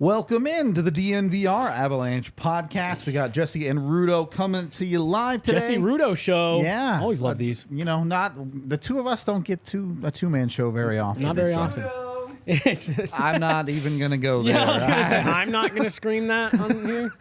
Welcome in to the DNVR Avalanche Podcast. We got Jesse and Rudo coming to you live today. Jesse Rudo Show. Yeah. Always love these. You know, not the two of us don't get to a two-man show very often. Not very often. I'm not even going to go there. Yeah, I was going to say, I'm not going to scream that on here.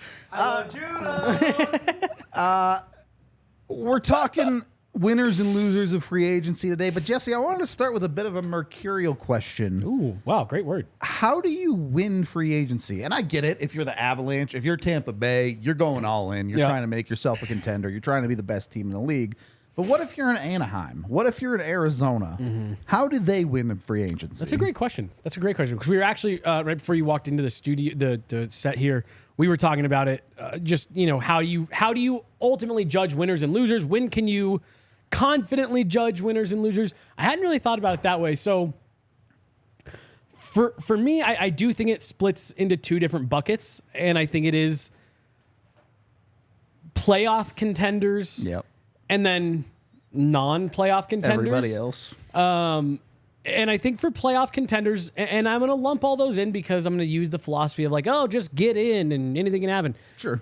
We're talking winners and losers of free agency today. But, Jesse, I wanted to start with a bit of a mercurial question. Ooh, wow, great word. How do you win free agency? And I get it. If you're the Avalanche, if you're Tampa Bay, you're going all in. You're trying to make yourself a contender. You're trying to be the best team in the league. But what if you're in Anaheim? What if you're in Arizona? Mm-hmm. How do they win free agency? That's a great question. Because we were actually, right before you walked into the studio, the set here, we were talking about it. Just, you know, how do you ultimately judge winners and losers? When can you confidently judge winners and losers? I hadn't really thought about it that way. So for me, I do think it splits into two different buckets. And I think it is playoff contenders. Yep. And then non-playoff contenders. Everybody else. And I think for playoff contenders, and I'm going to lump all those in because I'm going to use the philosophy of like, oh, just get in and anything can happen. Sure.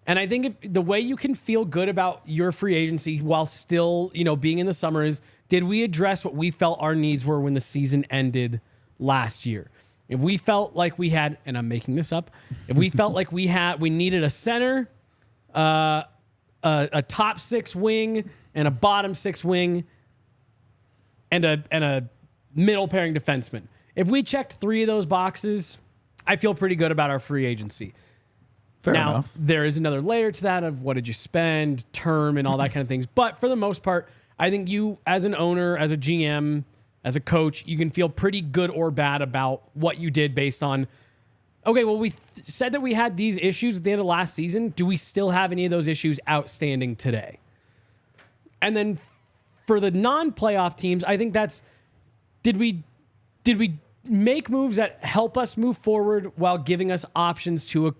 And I think the way you can feel good about your free agency while still, you know, being in the summer is, did we address what we felt our needs were when the season ended last year? If we felt like we had, and I'm making this up, if we felt like we needed a center, a top six wing and a bottom six wing and a middle pairing defenseman. If we checked three of those boxes, I feel pretty good about our free agency. Fair now, enough. There is another layer to that of what did you spend, term, and all that kind of things. But for the most part, I think you, as an owner, as a GM, as a coach, you can feel pretty good or bad about what you did based on, okay, well, we said that we had these issues at the end of last season. Do we still have any of those issues outstanding today? And then for the non-playoff teams, I think that's, did we make moves that help us move forward while giving us options to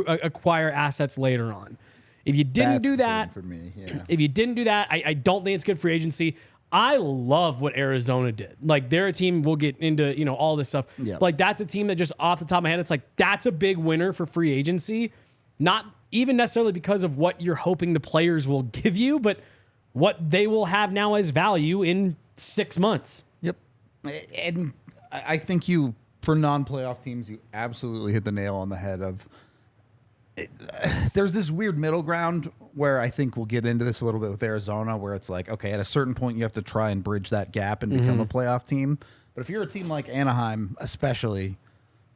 acquire assets later on? If you didn't do that, for me, yeah. If you didn't do that, I don't think it's good for agency. I love what Arizona did. Like, they're a team, we'll get into, you know, all this stuff. Yep. But like, that's a team that just off the top of my head, it's like, that's a big winner for free agency. Not even necessarily because of what you're hoping the players will give you, but what they will have now as value in 6 months. Yep. And I think for non-playoff teams, you absolutely hit the nail on the head of, there's this weird middle ground where I think we'll get into this a little bit with Arizona, where it's like, okay, at a certain point, you have to try and bridge that gap and become a playoff team. But if you're a team like Anaheim, especially,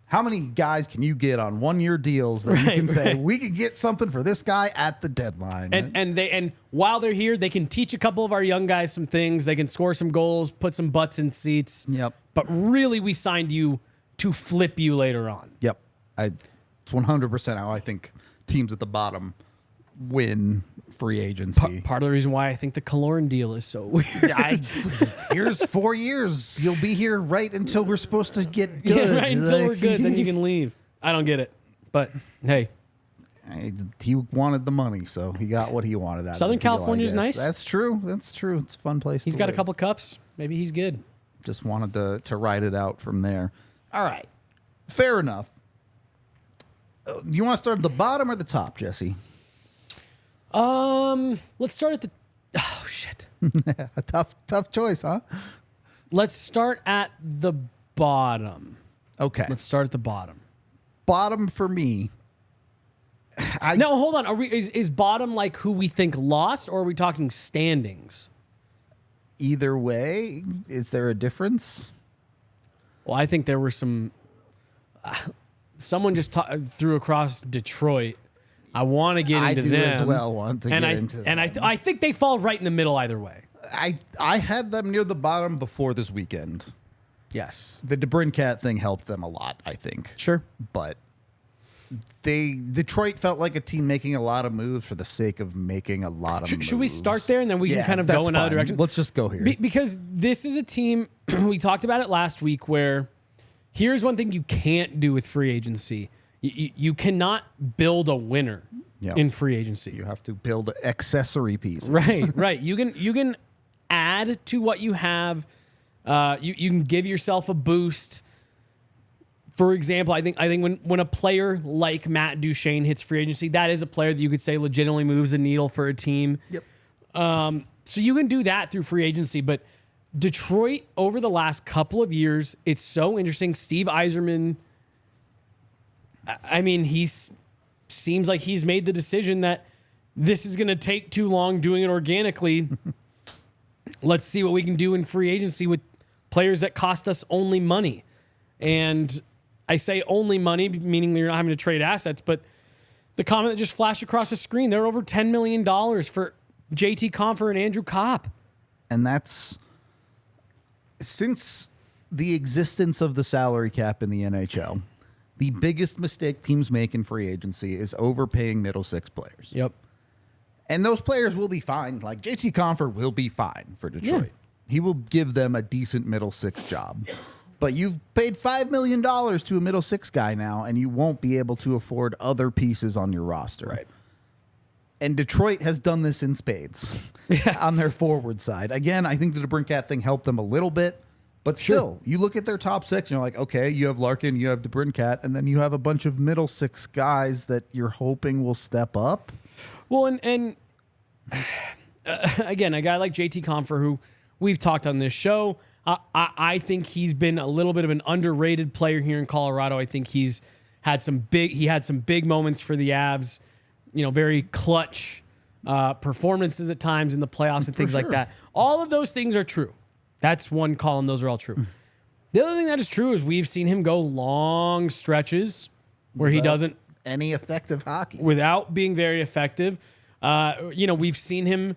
how many guys can you get on one-year deals that you can say, we can get something for this guy at the deadline? And while they're here, they can teach a couple of our young guys some things. They can score some goals, put some butts in seats. Yep. But really, we signed you to flip you later on. Yep. It's 100% how I think teams at the bottom win free agency. Part of the reason why I think the Kaloran deal is so weird. Here's 4 years. You'll be here right until we're supposed to get good. Yeah, right until we're good, then you can leave. I don't get it. But, hey. He wanted the money, so he got what he wanted out Southern of the deal, California's nice. That's true. It's a fun place He's got a couple cups. Maybe he's good. Just wanted to ride it out from there. All right. Fair enough. You want to start at the bottom or the top, Jesse? Let's start at the... Oh, shit. A tough choice, huh? Let's start at the bottom. Okay. Let's start at the bottom. Bottom for me. No, hold on. Is bottom like who we think lost, or are we talking standings? Either way, is there a difference? Well, I think there were some... someone just threw across Detroit. I want to get into them. I do as well want to get into them. And I think they fall right in the middle either way. I had them near the bottom before this weekend. Yes. The DeBrincat thing helped them a lot, I think. Sure. But Detroit felt like a team making a lot of moves for the sake of making a lot of moves. Should we start there and then we can kind of go in another direction? Let's just go here. Because this is a team, we talked about it last week, where here's one thing you can't do with free agency. You cannot build a winner in free agency. You have to build accessory pieces. Right. You can add to what you have. You can give yourself a boost. For example, I think when a player like Matt Duchene hits free agency, that is a player that you could say legitimately moves the needle for a team. Yep. So you can do that through free agency, but Detroit over the last couple of years, it's so interesting. Steve Yzerman, I mean, seems like he's made the decision that this is going to take too long doing it organically. Let's see what we can do in free agency with players that cost us only money. And I say only money, meaning you're not having to trade assets, but the comment that just flashed across the screen, they're over $10 million for JT Compher and Andrew Kopp. And that's since the existence of the salary cap in the NHL, the biggest mistake teams make in free agency is overpaying middle six players. Yep. And those players will be fine. Like JT Compher will be fine for Detroit. Yeah. He will give them a decent middle six job. But you've paid $5 million to a middle six guy now, and you won't be able to afford other pieces on your roster. Right. And Detroit has done this in spades on their forward side. Again, I think the DeBrincat thing helped them a little bit. But still, you look at their top six, and you're like, okay, you have Larkin, you have DeBrincat, and then you have a bunch of middle six guys that you're hoping will step up. Well, and again, a guy like JT Compher, who we've talked on this show, I think he's been a little bit of an underrated player here in Colorado. I think he had some big moments for the Avs, very clutch performances at times in the playoffs and things like that. All of those things are true. That's one column. Those are all true. The other thing that is true is we've seen him go long stretches where he doesn't any effective hockey without being very effective. We've seen him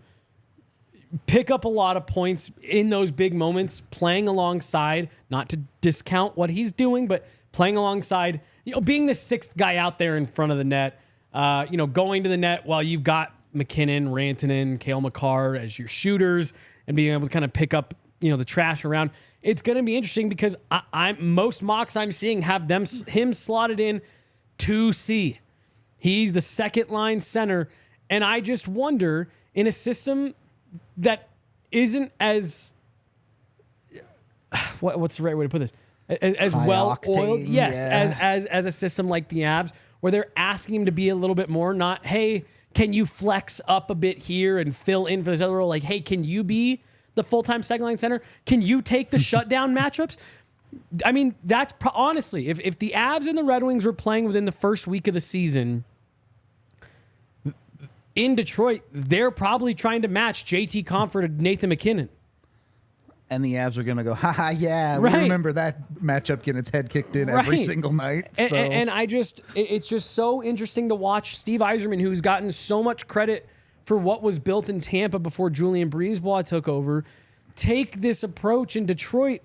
pick up a lot of points in those big moments, playing alongside, not to discount what he's doing, but playing alongside, being the sixth guy out there in front of the net, going to the net while you've got McKinnon, Rantanen, Cale Makar as your shooters and being able to kind of pick up, the trash around. It's going to be interesting because most mocks I'm seeing have him slotted in 2C. He's the second line center. And I just wonder, in a system that isn't as what's the right way to put this? As well oiled, yes, as a system like the Avs, where they're asking him to be a little bit more, not, hey, can you flex up a bit here and fill in for this other role? Like, hey, can you be the full-time second line center? Can you take the shutdown matchups? I mean, that's honestly, if the Avs and the Red Wings were playing within the first week of the season in Detroit, they're probably trying to match JT Compher to Nathan McKinnon. And the Avs are going to go, haha, yeah, we remember that matchup getting its head kicked in every single night. So. And it's just so interesting to watch Steve Yzerman, who's gotten so much credit for what was built in Tampa before Julien Brisebois took over, take this approach in Detroit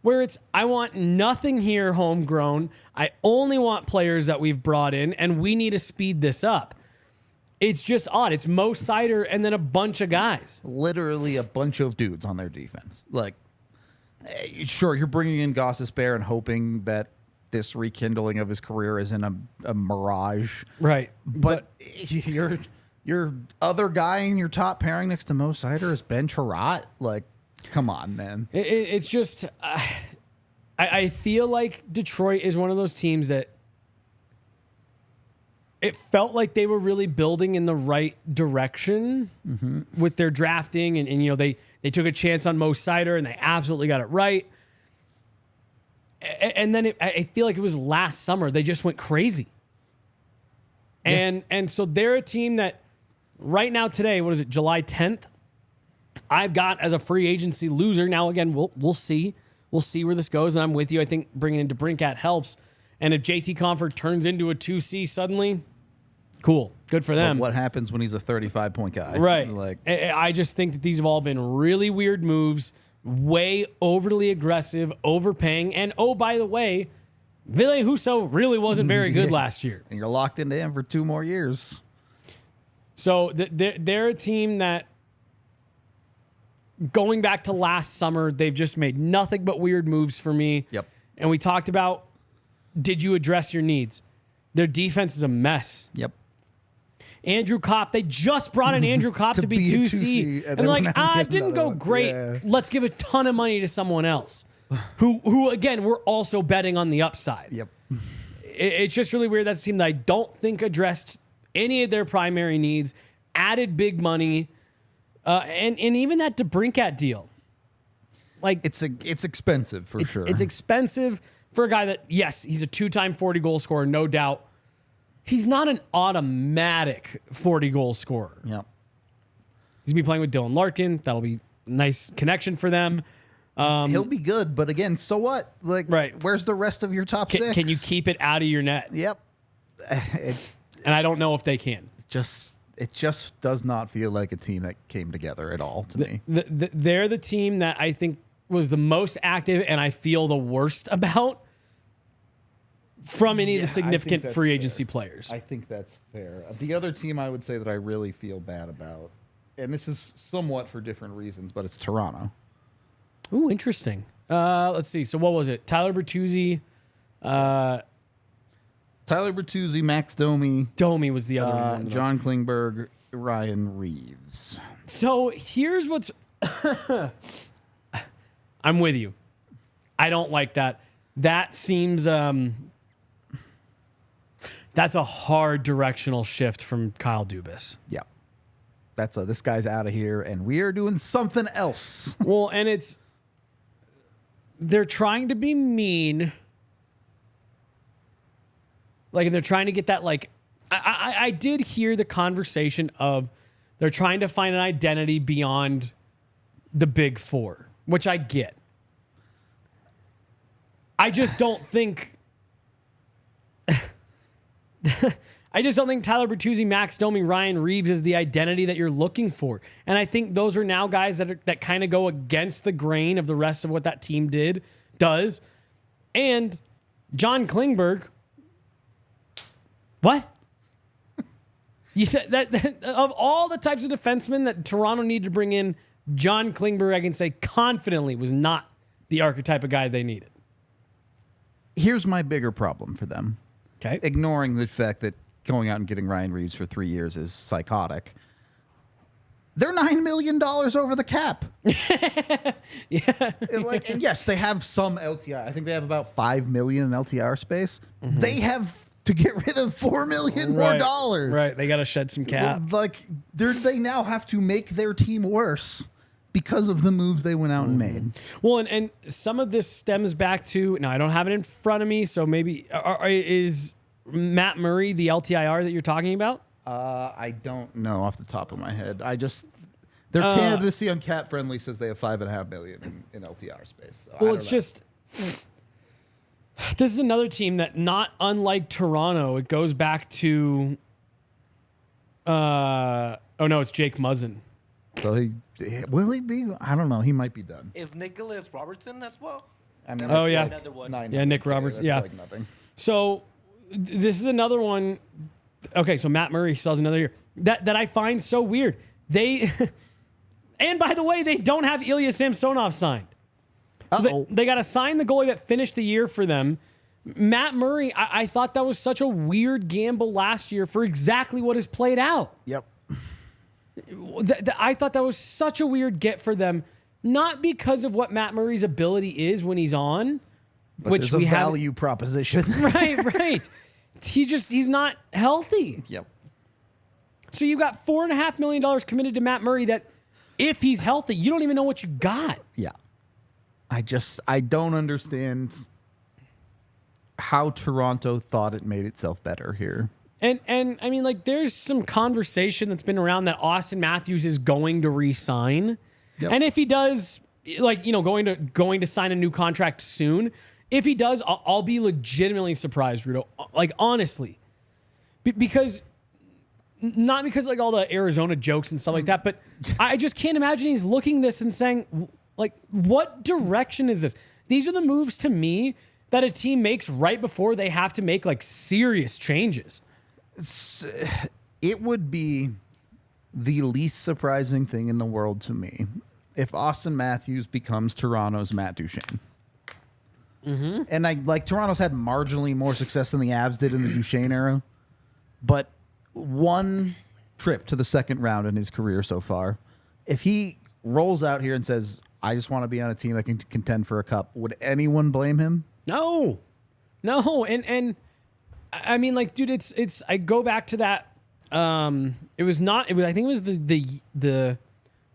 where it's, I want nothing here homegrown. I only want players that we've brought in, and we need to speed this up. It's just odd. It's Mo Seider and then a bunch of guys. Literally a bunch of dudes on their defense. Like, sure, you're bringing in Gostisbehere and hoping that this rekindling of his career isn't a mirage. Right. But your other guy in your top pairing next to Mo Seider is Ben Chiarot. Like, come on, man. It's just, I feel like Detroit is one of those teams that it felt like they were really building in the right direction with their drafting. And they took a chance on Mo Seider and they absolutely got it right. And then I feel like it was last summer. They just went crazy. Yeah. And so they're a team that right now today, what is it, July 10th? I've got as a free agency loser. Now, again, we'll see. We'll see where this goes. And I'm with you. I think bringing in DeBrincat helps. And if JT Compher turns into a 2C suddenly, cool. Good for them. But what happens when he's a 35-point guy? Right. Like, I just think that these have all been really weird moves, way overly aggressive, overpaying. And, oh, by the way, Ville Husso really wasn't very good last year. And you're locked into him for 2 more years. So they're a team that, going back to last summer, they've just made nothing but weird moves for me. Yep. And we talked about, did you address your needs? Their defense is a mess. Yep. Andrew Kopp, they just brought in Andrew Kopp to be 2C. And they're like, it didn't go great. Yeah. Let's give a ton of money to someone else. who again, we're also betting on the upside. Yep. It's just really weird. That's a team that I don't think addressed any of their primary needs, added big money, and even that DeBrincat deal. Like it's expensive for sure. It's expensive for a guy that, yes, he's a 2-time 40-goal scorer, no doubt. He's not an automatic 40-goal scorer. Yep. He's going to be playing with Dylan Larkin. That'll be a nice connection for them. He'll be good, but again, so what? Like, right. Where's the rest of your top six? Can you keep it out of your net? Yep. And I don't know if they can. It just does not feel like a team that came together at all to me. They're the team that I think was the most active and I feel the worst about from any of the significant free agency players. I think that's fair. The other team I would say that I really feel bad about, and this is somewhat for different reasons, but it's Toronto. Ooh, interesting. Let's see. So what was it? Tyler Bertuzzi. Max Domi. Domi was the other one. John Klingberg, Ryan Reeves. So here's what's... I'm with you. I don't like that. That seems... That's a hard directional shift from Kyle Dubas. Yeah. That's this guy's out of here, and we are doing something else. Well, and it's... They're trying to be mean... Like, and they're trying to get that, like, I did hear the conversation of they're trying to find an identity beyond the big four, which I get. I just don't think, Tyler Bertuzzi, Max Domi, Ryan Reeves is the identity that you're looking for. And I think those are now guys that kind of go against the grain of the rest of what that team does. And John Klingberg, what? You said that of all the types of defensemen that Toronto needed to bring in, John Klingberg, I can say confidently, was not the archetype of guy they needed. Here's my bigger problem for them. Okay. Ignoring the fact that going out and getting Ryan Reeves for 3 years is psychotic. They're $9 million over the cap. Yeah. And yes, they have some LTI. I think they have about $5 million in LTR space. Mm-hmm. They have to get rid of $4 million more dollars. Right. They got to shed some cap. Like they now have to make their team worse because of the moves they went out and made. Well, and some of this stems back to, now I don't have it in front of me, so maybe is Matt Murray the LTIR that you're talking about? I don't know off the top of my head. Their candidacy on Cat Friendly says they have $5.5 million in LTR space. So well, it's just... This is another team that, not unlike Toronto, it goes back to... it's Jake Muzzin. So will he be? I don't know. He might be done. Is Nicholas Robertson as well? I mean, yeah. Another one. Nick Roberts. Yeah. Like nothing. So this is another one. Okay, so Matt Murray still has another year. That I find so weird. They... And by the way, they don't have Ilya Samsonov signed. So they got to sign the goalie that finished the year for them. Matt Murray, I thought that was such a weird gamble last year for exactly what has played out. Yep. I thought that was such a weird get for them, not because of what Matt Murray's ability is when he's on, but which we have value proposition. Right. He's not healthy. Yep. So you got $4.5 million committed to Matt Murray that, if he's healthy, you don't even know what you got. Yeah. I don't understand how Toronto thought it made itself better here. And I mean, like, there's some conversation that's been around that Austin Matthews is going to re-sign. Yep. And if he does, going to sign a new contract soon, if he does, I'll be legitimately surprised, Rudo. Like, honestly. Because... Not because like all the Arizona jokes and stuff like that, but I just can't imagine he's looking this and saying, like, what direction is this? These are the moves to me that a team makes right before they have to make like serious changes. It would be the least surprising thing in the world to me if Austin Matthews becomes Toronto's Matt Duchene. Mm-hmm. And Toronto's had marginally more success than the Avs did in the Duchene era, but one trip to the second round in his career so far. If he rolls out here and says, I just want to be on a team that can contend for a cup. Would anyone blame him? No. And I mean, like, dude, it's, I go back to that. I think it was the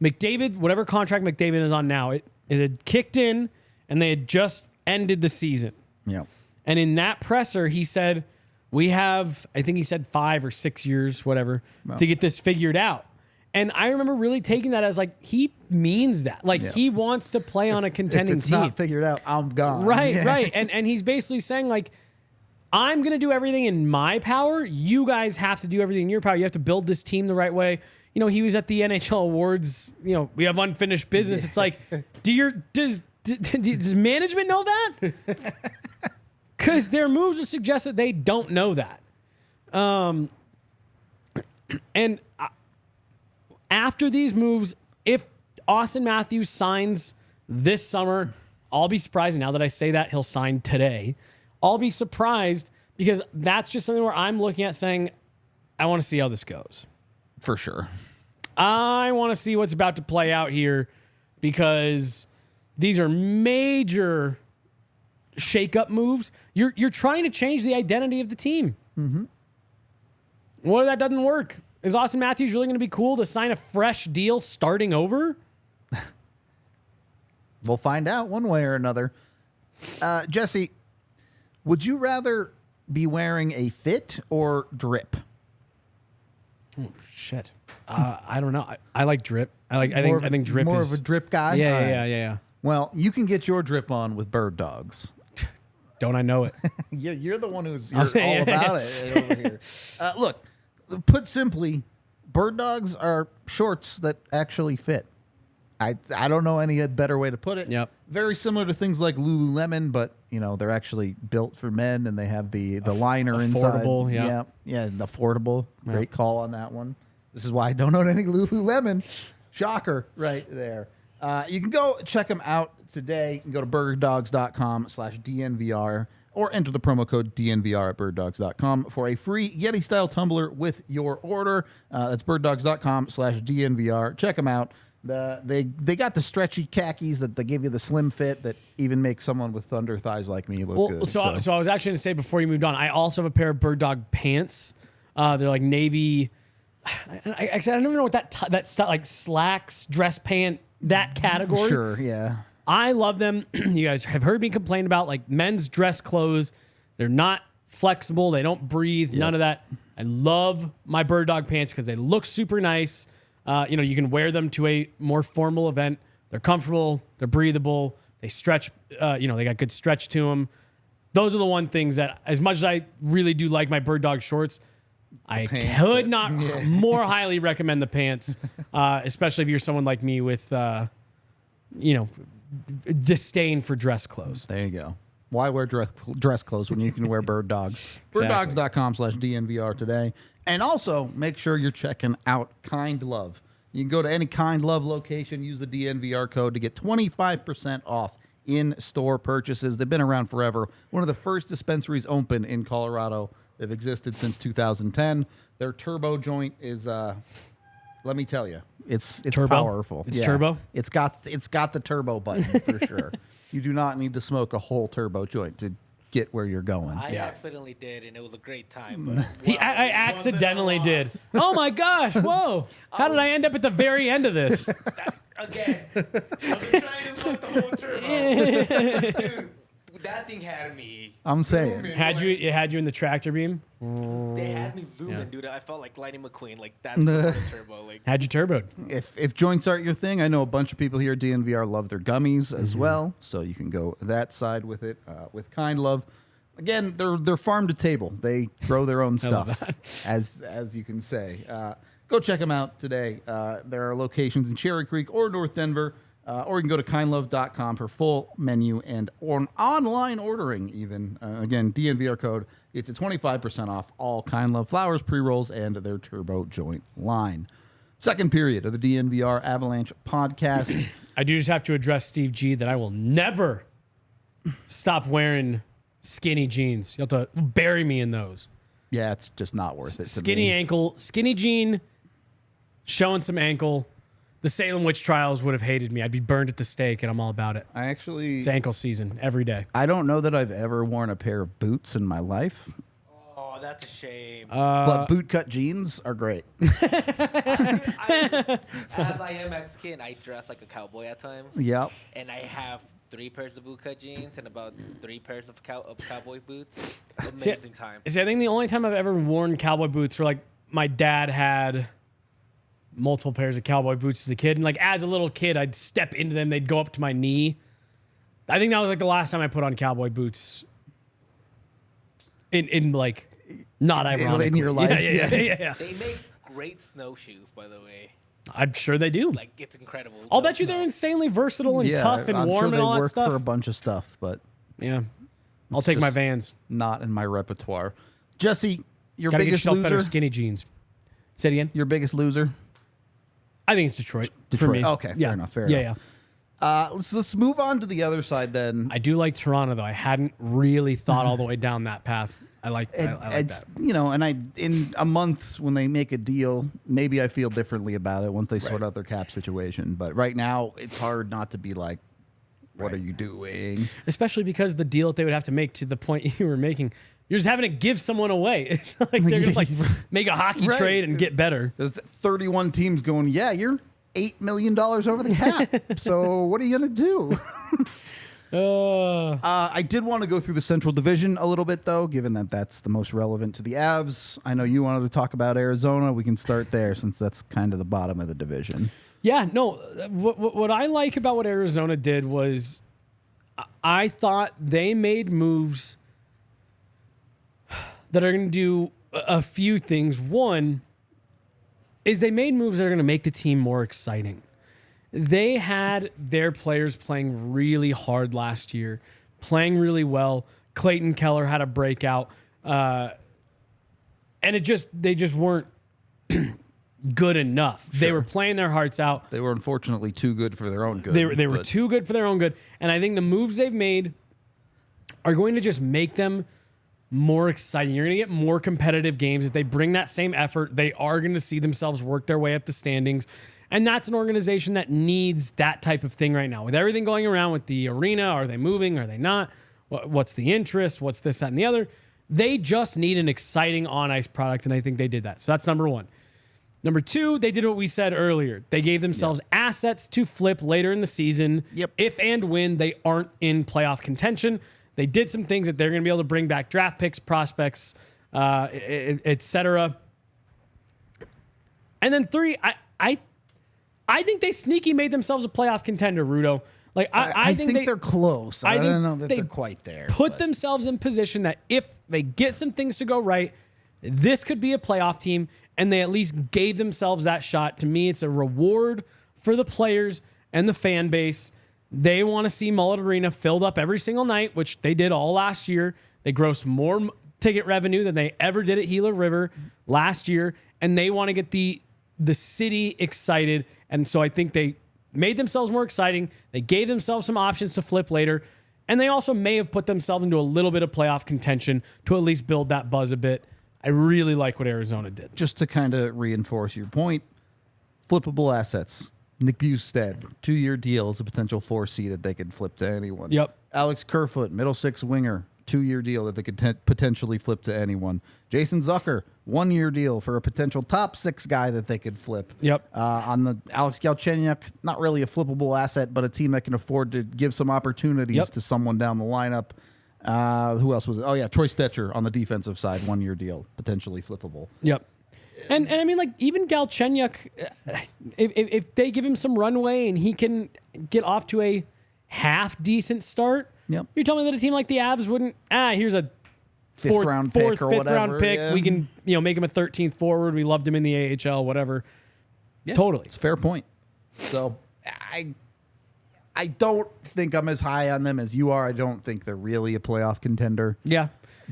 McDavid, whatever contract McDavid is on now. It had kicked in and they had just ended the season. Yeah. And in that presser, he said, we have, I think he said 5 or 6 years, whatever, to get this figured out. And I remember really taking that as like, he means that. Like, he wants to play on a contending If it's team. not figured out, I'm gone. Right, right. And he's basically saying, like, I'm going to do everything in my power. You guys have to do everything in your power. You have to build this team the right way. You know, he was at the NHL Awards. You know, we have unfinished business. It's like, does management know that? Because their moves would suggest that they don't know that. And after these moves, if Austin Matthews signs this summer, I'll be surprised. Now that I say that, he'll sign today. I'll be surprised because that's just something where I'm looking at saying, I want to see how this goes. For sure. I want to see what's about to play out here because these are major shake-up moves. You're trying to change the identity of the team. Mm-hmm. What if that doesn't work? Is Austin Matthews really going to be cool to sign a fresh deal starting over? We'll find out one way or another. Jesse, would you rather be wearing a fit or drip? Oh, shit. I don't know. I like drip. I think drip more is of a drip guy. Yeah. Well, you can get your drip on with Bird Dogs. Don't I know it? You're the one who's I'll say, all about it over here. Look, put simply, Bird Dogs are shorts that actually fit. I don't know any better way to put it. Yep. Very similar to things like Lululemon, but they're actually built for men and they have the liner inside. Affordable, yeah. Yeah, affordable. Great call on that one. This is why I don't own any Lululemon. Shocker right there. You can go check them out today. You can go to birddogs.com/DNVR or enter the promo code DNVR at birddogs.com for a free Yeti-style tumbler with your order. That's birddogs.com/DNVR. Check them out. They got the stretchy khakis that they give you the slim fit that even makes someone with thunder thighs like me look good. So I was actually going to say before you moved on, I also have a pair of Bird Dog pants. They're like navy. I don't even know what that stuff like slacks, dress pant, that category. Sure, yeah. I love them. You guys have heard me complain about like men's dress clothes. They're not flexible. They don't breathe. None of that. I love my Bird Dog pants because they look super nice. You can wear them to a more formal event. They're comfortable. They're breathable. They stretch. They got good stretch to them. Those are the one things that, as much as I really do like my Bird Dog shorts, I could not more highly recommend the pants, especially if you're someone like me with, disdain for dress clothes. There you go. Why wear dress clothes when you can wear Bird Dogs? Exactly. Birddogs.com/DNVR today. And also, make sure you're checking out Kind Love. You can go to any Kind Love location, use the DNVR code to get 25% off in-store purchases. They've been around forever. One of the first dispensaries open in Colorado. They've existed since 2010. Their turbo joint is, let me tell you, it's turbo? powerful. It's turbo? It's got the turbo button for sure. You do not need to smoke a whole turbo joint to get where you're going. I accidentally did, and it was a great time. But I accidentally did. Oh my gosh! Whoa! How did I end up at the very end of this? Again, I've been trying to smoke the whole turbo. Dude, that thing had me. I'm saying. zooming, It had you in the tractor beam. They had me zooming, dude. I felt like Lightning McQueen. Like that's the turbo. Like Had you turboed? If joints aren't your thing, I know a bunch of people here at DNVR love their gummies as well, so you can go that side with it. With Kind Love, again, they're farm to table. They grow their own stuff, as you can say. Go check them out today. There are locations in Cherry Creek or North Denver, or you can go to kindlove.com for full menu and online ordering. Even again, DNVR code. It's a 25% off all Kind Love flowers, pre-rolls, and their turbo joint line. Second period of the DNVR Avalanche podcast. I do just have to address Steve G that I will never stop wearing skinny jeans. You have to bury me in those. Yeah, it's just not worth it. Skinny ankle, skinny jean, showing some ankle. The Salem witch trials would have hated me. I'd be burned at the stake, and I'm all about it. It's ankle season every day. I don't know that I've ever worn a pair of boots in my life. Oh, that's a shame. But bootcut jeans are great. As I am Mexican, I dress like a cowboy at times. Yep. And I have 3 pairs of bootcut jeans and about 3 pairs of cowboy boots. Amazing time. See, I think the only time I've ever worn cowboy boots were like my dad had multiple pairs of cowboy boots as a kid. And like as a little kid, I'd step into them. They'd go up to my knee. I think that was like the last time I put on cowboy boots in like not ironically. In your life. Yeah. They make great snowshoes, by the way. I'm sure they do. Like, it's incredible. I'll bet you they're insanely versatile and tough and I'm warm sure and all they that work stuff. for a bunch of stuff, but Yeah. I'll take my just Vans. not in my repertoire. Jesse, your Gotta get biggest yourself better loser? skinny jeans. Say it again. Your biggest loser? I think it's Detroit. For Detroit. me. Okay, fair enough. Fair enough. Let's move on to the other side then. I do like Toronto though. I hadn't really thought all the way down that path. I like It's that. and in a month when they make a deal, maybe I feel differently about it once they sort out their cap situation. But right now, it's hard not to be like, "What are you doing?" Especially because the deal that they would have to make, to the point you were making, you're just having to give someone away. It's not like they're gonna like make a hockey trade and get better. There's 31 teams going, "Yeah, you're $8 million over the cap. So what are you gonna do?" I did want to go through the Central Division a little bit, though, given that that's the most relevant to the Avs. I know you wanted to talk about Arizona. We can start there since that's kind of the bottom of the division. Yeah, no. What I like about what Arizona did was I thought they made moves that are going to do a few things. One is they made moves that are going to make the team more exciting. They had their players playing really hard last year, playing really well. Clayton Keller had a breakout, and they just weren't good enough. Sure. They were playing their hearts out. They were unfortunately too good for their own good. They were too good for their own good, and I think the moves they've made are going to just make them more exciting. You're going to get more competitive games. If they bring that same effort, they are going to see themselves work their way up the standings. And that's an organization that needs that type of thing right now. With everything going around with the arena, are they moving? Are they not? What's the interest? What's this, that, and the other? They just need an exciting on-ice product, and I think they did that. So that's number one. Number two, they did what we said earlier. They gave themselves assets to flip later in the season if and when they aren't in playoff contention. They did some things that they're going to be able to bring back draft picks, prospects, etc. And then three, I think they sneaky made themselves a playoff contender, Rudo. Like I think they're close. I don't know that they're quite there. Put themselves in position that if they get some things to go right, this could be a playoff team, and they at least gave themselves that shot. To me, it's a reward for the players and the fan base. They want to see Mullet Arena filled up every single night, which they did all last year. They grossed more ticket revenue than they ever did at Gila River last year, and they want to get the city excited. And so I think they made themselves more exciting. They gave themselves some options to flip later. And they also may have put themselves into a little bit of playoff contention to at least build that buzz a bit. I really like what Arizona did. Just to kind of reinforce your point, flippable assets. Nick Bustad, 2-year deal is a potential 4C that they could flip to anyone. Yep. Alex Kerfoot, middle six winger, 2-year deal that they could potentially flip to anyone. Jason Zucker, 1-year deal for a potential top 6 guy that they could flip. Yep. On the Alex Galchenyuk, not really a flippable asset, but a team that can afford to give some opportunities to someone down the lineup. Who else was it? Oh, yeah, Troy Stetcher on the defensive side, 1-year deal, potentially flippable. Yep. And I mean, like, even Galchenyuk, if they give him some runway and he can get off to a half-decent start, you're telling me that a team like the Avs wouldn't, here's a fifth round pick. Yeah. We can, make him a 13th forward. We loved him in the AHL, whatever. Yeah, totally. It's a fair point. So I don't think I'm as high on them as you are. I don't think they're really a playoff contender. Yeah.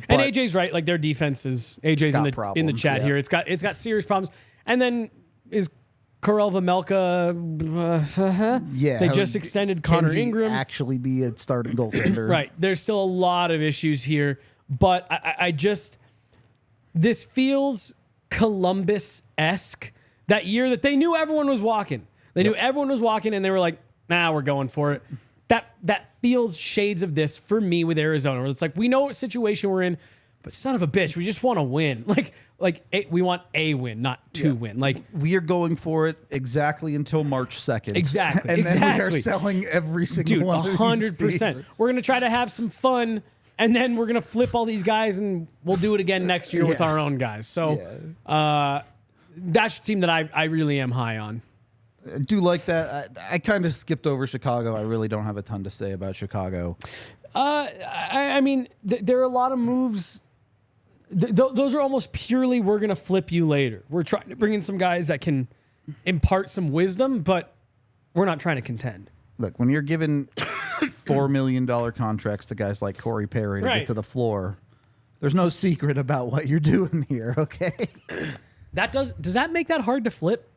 And AJ's right. Like, their defense is, AJ's in the chat here. It's got serious problems. And then is Karel Vejmelka, they just extended Connor Ingram. Actually be a starting goaltender. Right. There's still a lot of issues here, but I just, this feels Columbus-esque. That year that they knew everyone was walking. They knew everyone was walking, and they were like, "Nah, we're going for it." That feels shades of this for me with Arizona, where it's like, we know what situation we're in, but son of a bitch, we just want to win. We want a win, not two win. Like, we are going for it exactly until March 2nd. Exactly. And then we are selling every single one of these 100%. pieces. We're going to try to have some fun, and then we're going to flip all these guys, and we'll do it again next year with our own guys. So that's a team that I really am high on. I do like that. I kind of skipped over Chicago. I really don't have a ton to say about Chicago. I mean, there are a lot of moves. Those are almost purely, we're going to flip you later. We're trying to bring in some guys that can impart some wisdom, but we're not trying to contend. Look, when you're giving $4 million contracts to guys like Corey Perry to get to the floor, there's no secret about what you're doing here, okay? Does that make that hard to flip?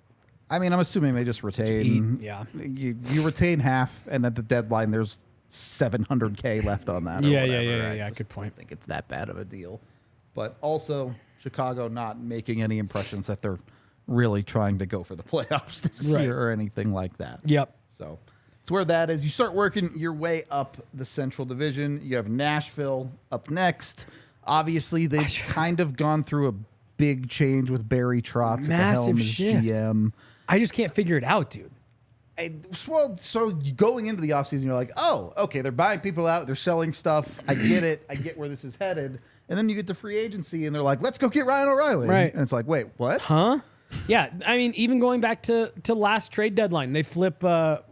I mean, I'm assuming they just retain. Yeah. You retain half, and at the deadline, there's $700K left on that. Yeah. Good point. I don't think it's that bad of a deal. But also, Chicago not making any impressions that they're really trying to go for the playoffs this year or anything like that. Yep. So it's where that is. You start working your way up the Central Division. You have Nashville up next. Obviously, they've kind of gone through a big change with Barry Trotz at the helm as GM. I just can't figure it out, dude. Well, so going into the offseason, you're like, oh, okay, they're buying people out. They're selling stuff. I get it. I get where this is headed. And then you get to free agency, and they're like, let's go get Ryan O'Reilly. Right. And it's like, wait, what? Huh? Yeah, I mean, even going back to last trade deadline, they flip, what's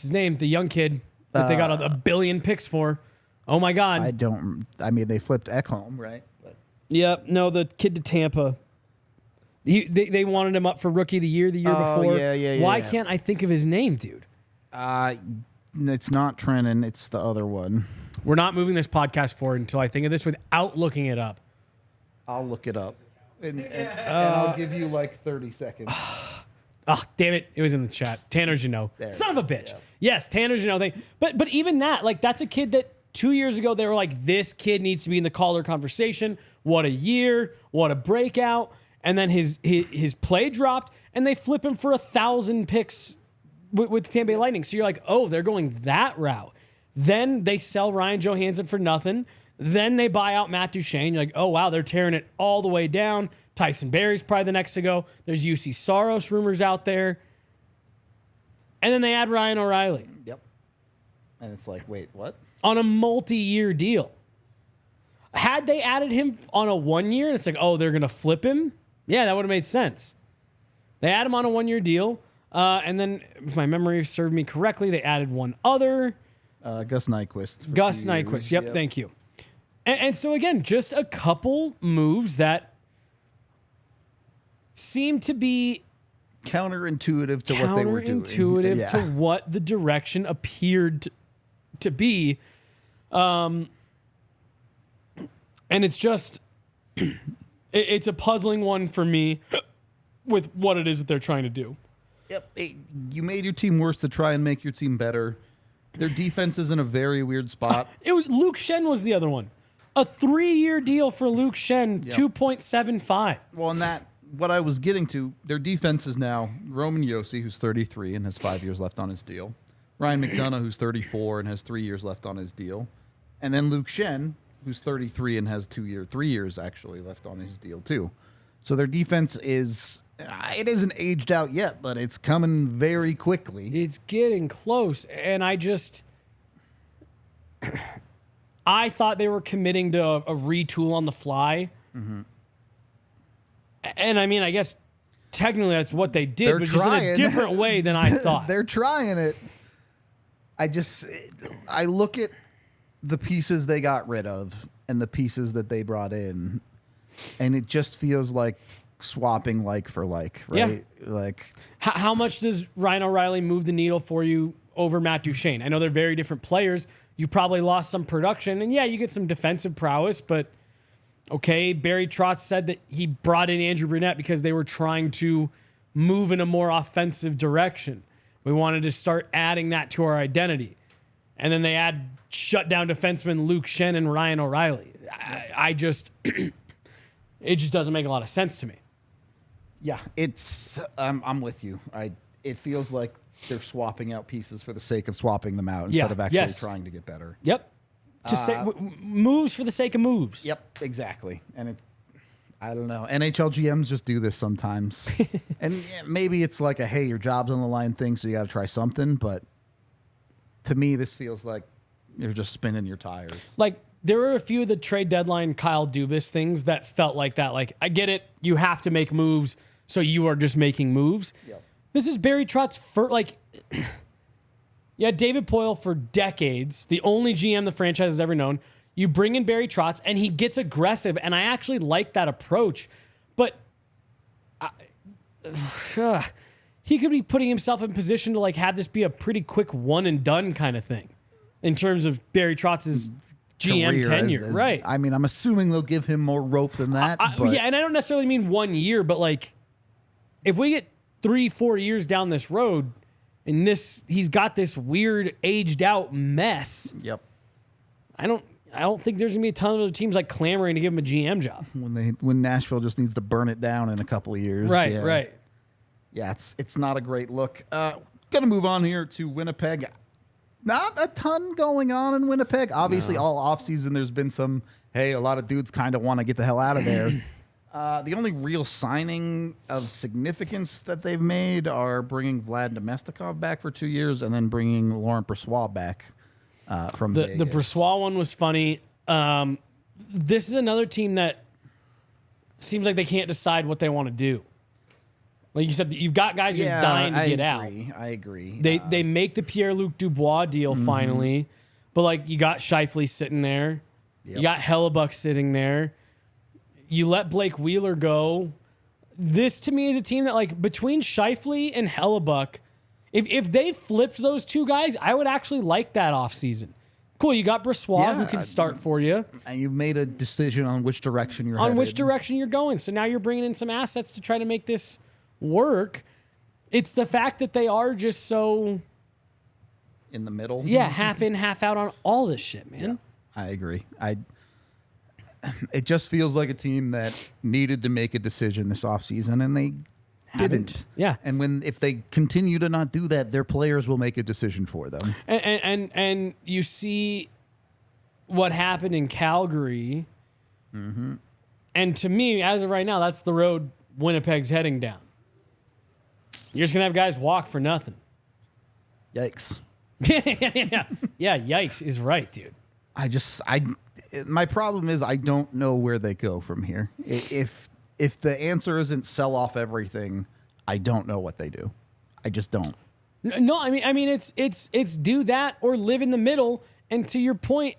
his name? The young kid that they got a billion picks for. Oh, my God. They flipped Ekholm, right? But. Yep. No, the kid to Tampa. They wanted him up for Rookie of the Year before. Yeah. Why can't I think of his name, dude? It's not Trennan. It's the other one. We're not moving this podcast forward until I think of this without looking it up. I'll look it up. And I'll give you like 30 seconds. Oh, damn it. It was in the chat. Tanner Jeannot. Son of a bitch. Yeah. Yes, Tanner Jeannot. But even that, like, that's a kid that 2 years ago they were like, this kid needs to be in the Calder conversation. What a year. What a breakout. And then his play dropped, and they flip him for 1,000 picks with Tampa Bay Lightning. So you're like, oh, they're going that route. Then they sell Ryan Johansson for nothing. Then they buy out Matt Duchene. You're like, oh, wow, they're tearing it all the way down. Tyson Barrie's probably the next to go. There's UC Saros rumors out there. And then they add Ryan O'Reilly. Yep. And it's like, wait, what? On a multi-year deal. Had they added him on a 1 year, and it's like, oh, they're going to flip him? Yeah, that would have made sense. They add him on a 1 year deal. And then, if my memory served me correctly, they added one other. Gus Nyquist. Gus Nyquist. Yep, thank you. And so, again, just a couple moves that seem to be counterintuitive to what they were doing. Counterintuitive to what the direction appeared to be. And it's just, it's a puzzling one for me with what it is that they're trying to do. Yep. You made your team worse to try and make your team better. Their defense is in a very weird spot. It was Luke Shen was the other one. A 3-year deal for Luke Shen, 2.75. Well, and that, what I was getting to, their defense is now Roman Josi, who's 33 and has 5 years left on his deal. Ryan McDonough, who's 34 and has 3 years left on his deal. And then Luke Shen, who's 33 and has 3 years actually left on his deal too. So their defense is, it isn't aged out yet, but it's coming very quickly. It's getting close. And I thought they were committing to a retool on the fly. Mm-hmm. And I mean, I guess technically that's what they did, but just in a different way than I thought. They're trying it. I look at the pieces they got rid of and the pieces that they brought in, and it just feels like swapping like for like, right? Yeah. Like, how much does Ryan O'Reilly move the needle for you over Matt Duchene? I know they're very different players. You probably lost some production, and yeah, you get some defensive prowess, but okay, Barry Trotz said that he brought in Andrew Brunette because they were trying to move in a more offensive direction. We wanted to start adding that to our identity. And then they add shutdown defensemen Luke Shen and Ryan O'Reilly. It just doesn't make a lot of sense to me. Yeah, I'm with you. It feels like they're swapping out pieces for the sake of swapping them out instead of actually trying to get better. Yep. Just moves for the sake of moves. Yep, exactly. And I don't know. NHL GMs just do this sometimes. And maybe it's like hey, your job's on the line thing, so you got to try something. But to me, this feels like you're just spinning your tires. Like, there were a few of the trade deadline Kyle Dubas things that felt like that. Like, I get it. You have to make moves, so you are just making moves. Yep. This is Barry Trotz's first, like... Yeah, David Poile for decades, the only GM the franchise has ever known. You bring in Barry Trotz, and he gets aggressive, and I actually like that approach. But he could be putting himself in position to like have this be a pretty quick one and done kind of thing in terms of Barry Trotz's GM tenure, right? I mean, I'm assuming they'll give him more rope than that. But yeah, and I don't necessarily mean 1 year, but like if we get 3-4 years down this road. And he's got this weird aged out mess. Yep. I don't think there's gonna be a ton of other teams like clamoring to give him a GM job. When Nashville just needs to burn it down in a couple of years. Right, yeah. right. Yeah, it's not a great look. Gonna move on here to Winnipeg. Not a ton going on in Winnipeg. Obviously, all offseason there's been some, a lot of dudes kind of want to get the hell out of there. The only real signing of significance that they've made are bringing Vlad Domestikov back for 2 years and then bringing Laurent Brossoit back from Vegas. The Brossoit one was funny. This is another team that seems like they can't decide what they want to do. Like you said, you've got guys just dying to get out. I agree. They make the Pierre-Luc Dubois deal finally, but like you got Scheifele sitting there. Yep. You got Hellebuck sitting there. You let Blake Wheeler go. This, to me, is a team that, like, between Scheifele and Hellebuck, if they flipped those two guys, I would actually like that offseason. Cool, you got Brossoit who can start for you. And you've made a decision on which direction you're headed. On which direction you're going. So now you're bringing in some assets to try to make this work. It's the fact that they are just so... in the middle? Yeah, half in, half out on all this shit, man. Yeah, I agree. It just feels like a team that needed to make a decision this offseason, and they didn't. Yeah. And if they continue to not do that, their players will make a decision for them. And you see what happened in Calgary. Mm-hmm. And to me, as of right now, that's the road Winnipeg's heading down. You're just going to have guys walk for nothing. Yikes. Yeah, yikes is right, dude. My problem is I don't know where they go from here. If the answer isn't sell off everything, I don't know what they do. I just don't. No, I mean it's do that or live in the middle. And to your point,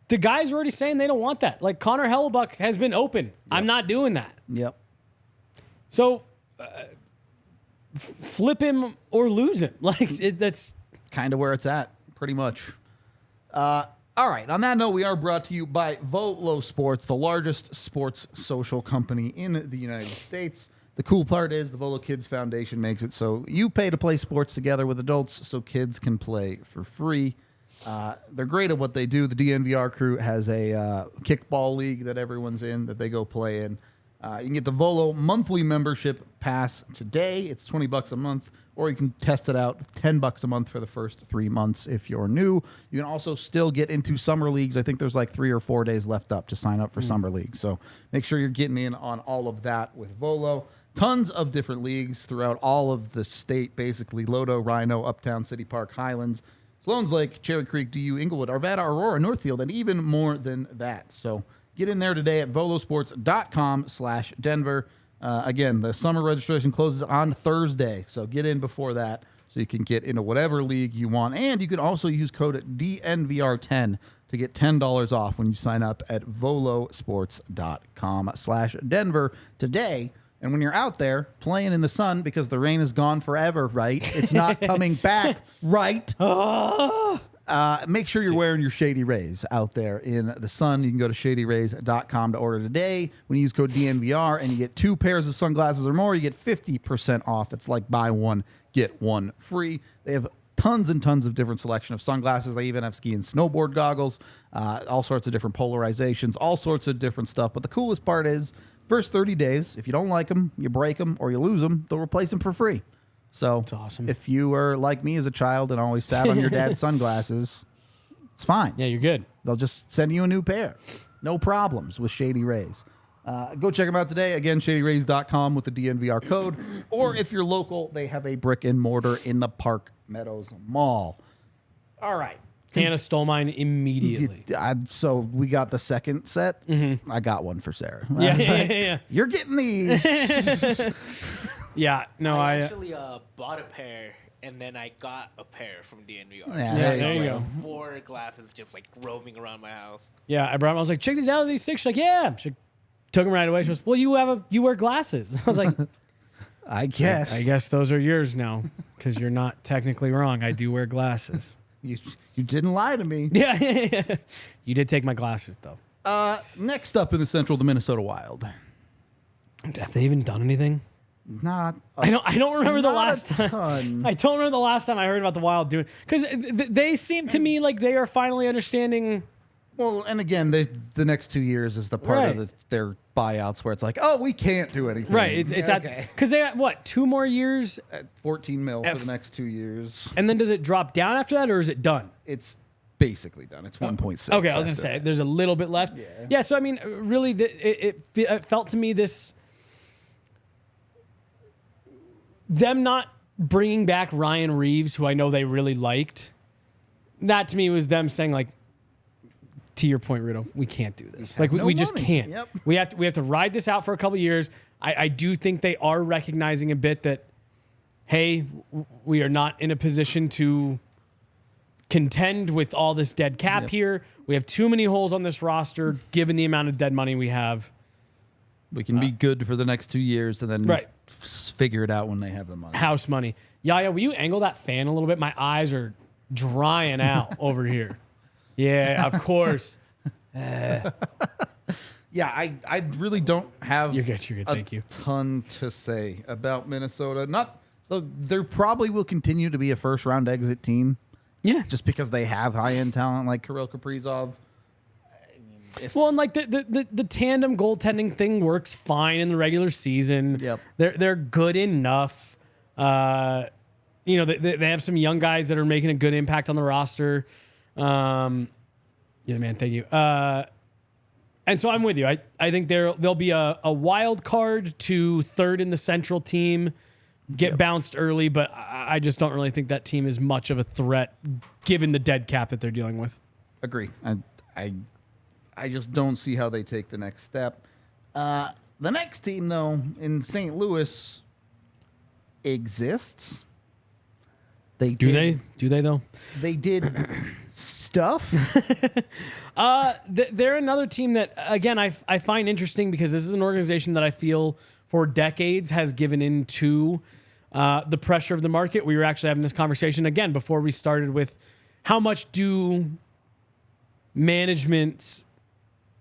the guys are already saying they don't want that. Like Connor Hellebuck has been open. Yep. I'm not doing that. Yep. So flip him or lose him. Like that's kind of where it's at, pretty much. All right. On that note, we are brought to you by Volo Sports, the largest sports social company in the United States. The cool part is the Volo Kids Foundation makes it so you pay to play sports together with adults so kids can play for free. They're great at what they do. The DNVR crew has a kickball league that everyone's in that they go play in. You can get the Volo monthly membership pass today. It's $20 a month, or you can test it out $10 a month for the first 3 months if you're new. You can also still get into summer leagues. I think there's like 3 or 4 days left up to sign up for summer leagues. So make sure you're getting in on all of that with Volo. Tons of different leagues throughout all of the state, basically. Lodo, Rhino, Uptown, City Park, Highlands, Sloan's Lake, Cherry Creek, DU, Inglewood, Arvada, Aurora, Northfield, and even more than that. So get in there today at volosports.com/Denver. Again, the summer registration closes on Thursday, so get in before that so you can get into whatever league you want. And you can also use code DNVR10 to get $10 off when you sign up at volosports.com/Denver today. And when you're out there playing in the sun, because the rain is gone forever, right? It's not coming back, right? Make sure you're wearing your Shady Rays out there in the sun. You can go to shadyrays.com to order today. When you use code DNVR and you get 2 pairs of sunglasses or more, you get 50% off. It's like buy one, get one free. They have tons and tons of different selection of sunglasses. They even have ski and snowboard goggles, all sorts of different polarizations, all sorts of different stuff. But the coolest part is First 30 days, if you don't like them, you break them, or you lose them, they'll replace them for free. So That's awesome. if you were like me as a child and always sat on your dad's sunglasses, it's fine. Yeah, you're good. They'll just send you a new pair. No problems with Shady Rays. Go check them out today. Again, shadyrays.com with the DNVR code. Or if you're local, they have a brick and mortar in the Park Meadows Mall. All right. Hannah stole mine immediately. So we got the second set. I got one for Sarah. Yeah. You're getting these. Yeah, no, I I actually bought a pair, and then I got a pair from DNVR. Yeah, there you go. 4 glasses just like roaming around my house. Yeah, I brought them. I was like, check these out. Are these sick? She's like, yeah. She took them right away. She goes, well, you wear glasses. I was like, I guess. I guess those are yours now because you're not technically wrong. I do wear glasses. You didn't lie to me. Yeah. You did take my glasses though. Next up in the Central, the Minnesota Wild. Have they even done anything? Not. I don't remember the not last a time. ton. I don't remember the last time I heard about the Wild doing because they seem to me like they are finally understanding. Well, and again, the next 2 years is the part of their buyouts where it's like, oh, we can't do anything. Right. It's okay. because they got what 2 more years, At 14 mil for the next 2 years. and then does it drop down after that, or is it done? It's basically done. It's 1.6. Okay, I was gonna after say that. there's a little bit left. Yeah. So I mean, really, it felt to me them not bringing back Ryan Reeves, who I know they really liked. That to me was them saying like, to your point, Rudo, we can't do this. Like no we just money. can't. Yep. We have to ride this out for a couple years. I do think they are recognizing a bit that, hey, we are not in a position to contend with all this dead cap here. We have too many holes on this roster, given the amount of dead money we have. We can be good for the next 2 years and then figure it out when they have the money. House money. Yaya, will you angle that fan a little bit? My eyes are drying out over here. Yeah, of course. Yeah, I really don't have You're good. Thank you. ton to say about Minnesota. There probably will continue to be a first round exit team. Yeah. Just because they have high end talent like Kirill Kaprizov. Well, and like the tandem goaltending thing works fine in the regular season. Yep. They're good enough. They have some young guys that are making a good impact on the roster. Yeah, man, thank you. And so I'm with you. I think there'll be a wild card to third in the Central team, get bounced early, but I just don't really think that team is much of a threat given the dead cap that they're dealing with. Agree. I just don't see how they take the next step. The next team, though, in St. Louis exists. Do they though? They did stuff. They're another team that, again, I find interesting because this is an organization that I feel for decades has given into the pressure of the market. We were actually having this conversation again before we started with how much do management,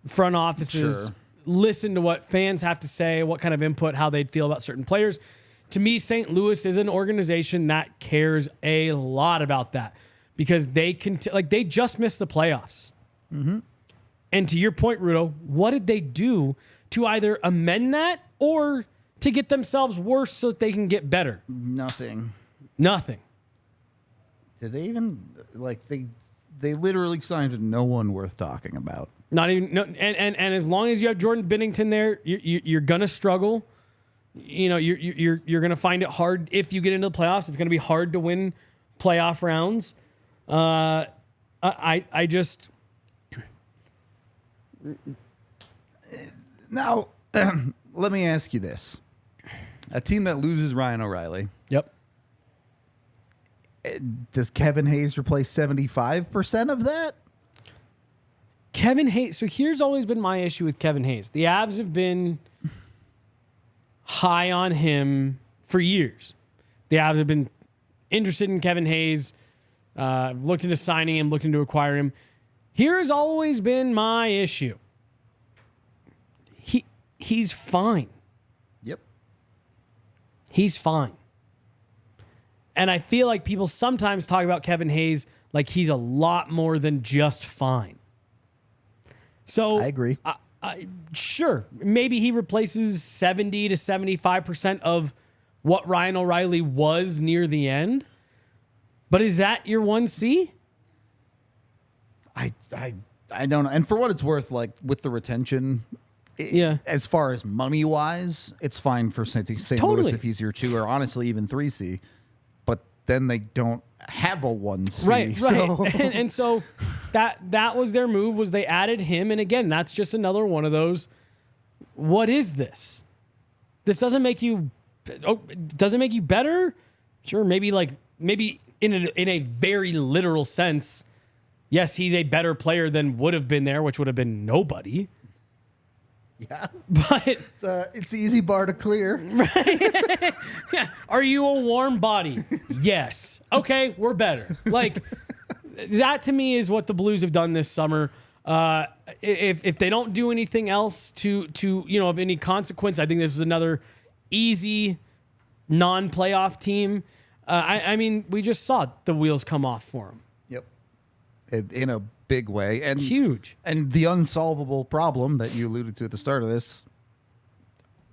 front offices listen to what fans have to say, what kind of input, how they'd feel about certain players. To me, St. Louis is an organization that cares a lot about that because they just missed the playoffs. Mm-hmm. And to your point, Rudo, what did they do to either amend that or to get themselves worse so that they can get better? Nothing. Did they even they literally signed no one worth talking about. Not even no, and as long as you have Jordan Binnington there, you're gonna struggle. You're gonna find it hard if you get into the playoffs. It's gonna be hard to win playoff rounds. I just now let me ask you this: a team that loses Ryan O'Reilly, yep. Does Kevin Hayes replace 75% of that? Kevin Hayes. So here's always been my issue with Kevin Hayes. The Avs have been high on him for years. The Avs have been interested in Kevin Hayes, looked into signing him, looked into acquiring him. Here has always been my issue. He's fine. Yep. He's fine. And I feel like people sometimes talk about Kevin Hayes like he's a lot more than just fine. So I agree. Sure, maybe he replaces 70 to 75% of what Ryan O'Reilly was near the end. But is that your 1C? I don't know. And for what it's worth, like with the retention, as far as money wise, it's fine for St. Louis if he's your 2 or honestly even 3C. But then they don't have a 1C. Right. So. And so that was their move, was they added him. And again, that's just another one of those, what is this? This doesn't make you better? Sure, maybe in a very literal sense, yes, he's a better player than would have been there, which would have been nobody. Yeah. But it's an easy bar to clear. Right? Yeah. Are you a warm body? Yes. Okay, we're better. Like, that to me is what the Blues have done this summer. If they don't do anything else to of any consequence, I think this is another easy non-playoff team. I mean, we just saw the wheels come off for them. Yep. In a big way. And huge. And the unsolvable problem that you alluded to at the start of this,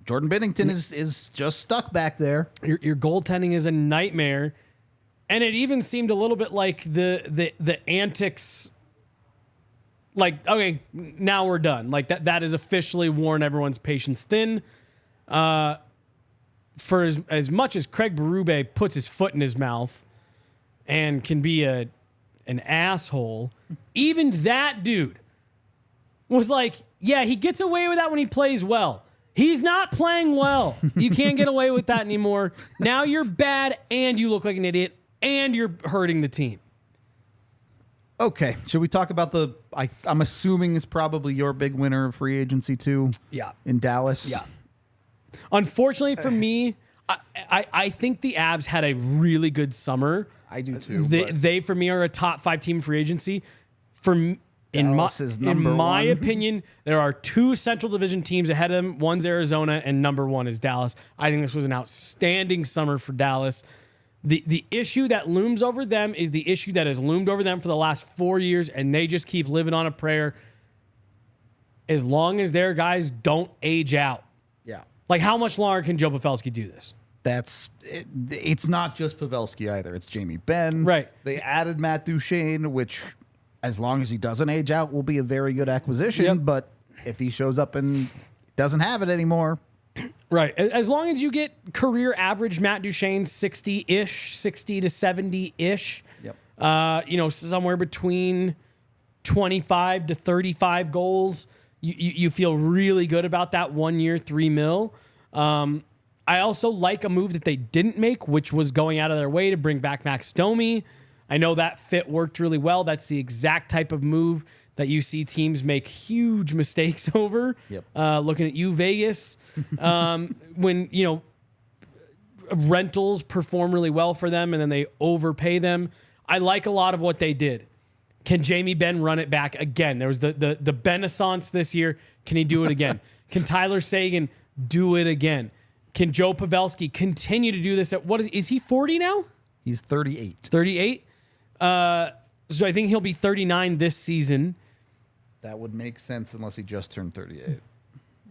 Jordan Binnington is just stuck back there. Your goaltending is a nightmare. And it even seemed a little bit like the antics, like, okay, now we're done. Like that is officially worn everyone's patience thin. For as much as Craig Berube puts his foot in his mouth and can be an asshole, even that dude was like, yeah, he gets away with that when he plays well. He's not playing well. You can't get away with that anymore. Now you're bad and you look like an idiot and you're hurting the team. Okay, should we talk about I'm assuming is probably your big winner of free agency too? Yeah. In Dallas? Yeah. Unfortunately for me, I think the Avs had a really good summer. I do too. They for me are a top 5 team free agency. In my opinion, there are 2 Central Division teams ahead of them. One's Arizona, and number 1 is Dallas. I think this was an outstanding summer for Dallas. The issue that looms over them is the issue that has loomed over them for the last 4 years, and they just keep living on a prayer. As long as their guys don't age out. Yeah. Like, how much longer can Joe Pavelski do this? It's not just Pavelski either. It's Jamie Benn. Right. They added Matt Duchene, which, as long as he doesn't age out, will be a very good acquisition. Yep. But if he shows up and doesn't have it anymore. Right. As long as you get career average Matt Duchene 60-ish, 60 to 70-ish, Yep. Somewhere between 25 to 35 goals, you feel really good about that 1 year, $3 million. I also like a move that they didn't make, which was going out of their way to bring back Max Domi. I know that fit worked really well. That's the exact type of move that you see teams make huge mistakes over. Yep. Looking at you, Vegas, when, rentals perform really well for them and then they overpay them. I like a lot of what they did. Can Jamie Benn run it back again? There was the Benaissance this year. Can he do it again? Can Tyler Seguin do it again? Can Joe Pavelski continue to do this at is he 40 now? He's 38. 38? So I think he'll be 39 this season. That would make sense unless he just turned 38.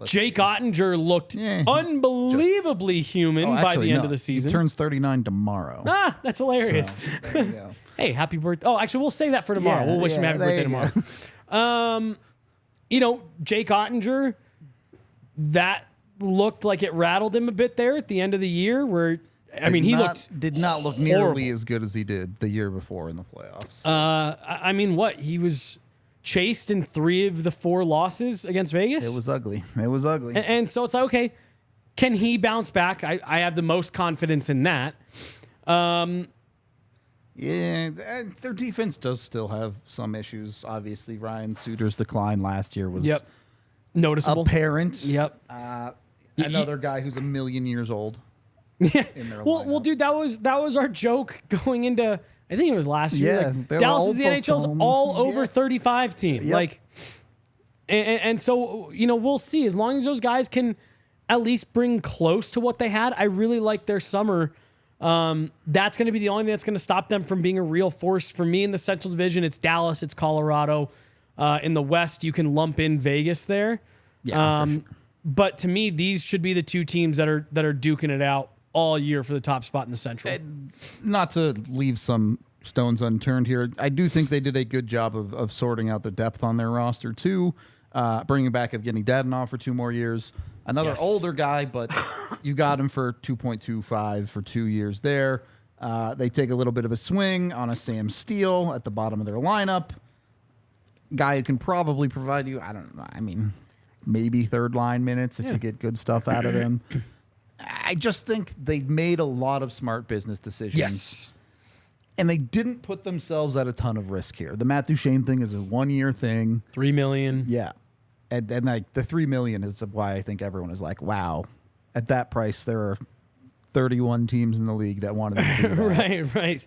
Jake Ottinger looked unbelievably human by the end of the season. He turns 39 tomorrow. Ah, that's hilarious. So, there you go. Hey, happy birthday. Oh, actually, we'll save that for tomorrow. We'll wish him happy birthday tomorrow. Jake Ottinger, that looked like it rattled him a bit there at the end of the year where, he did not look nearly as good as he did the year before in the playoffs. He was chased in 3 of the 4 losses against Vegas. It was ugly. And so it's like, okay, can he bounce back? I have the most confidence in that. Their defense does still have some issues. Obviously, Ryan Suter's decline last year was noticeable, apparent. Yep. Another guy who's a million years old. Yeah. In their well, dude, that was our joke going into. I think it was last year. Yeah, Dallas is the NHL's all over 35 team. Yep. And so we'll see. As long as those guys can at least bring close to what they had, I really like their summer. That's going to be the only thing that's going to stop them from being a real force. For me in the Central Division, it's Dallas, it's Colorado. In the West, you can lump in Vegas there. Yeah, for sure. But to me, these should be the two teams that are duking it out all year for the top spot in the Central. Not to leave some stones unturned here, I do think they did a good job of sorting out the depth on their roster too. Bringing back Evgeny Dadonov for 2 more years. Another older guy, but you got him for 2.25 for 2 years there. They take a little bit of a swing on a Sam Steele at the bottom of their lineup. Guy who can probably provide you, I don't know, I mean, maybe third line minutes if you get good stuff out of him. I just think they made a lot of smart business decisions. Yes. And they didn't put themselves at a ton of risk here. The Matt Duchene thing is a 1-year thing. $3 million. Yeah. And like the $3 million is why I think everyone is like, wow, at that price, there are 31 teams in the league that wanted to do that. Right.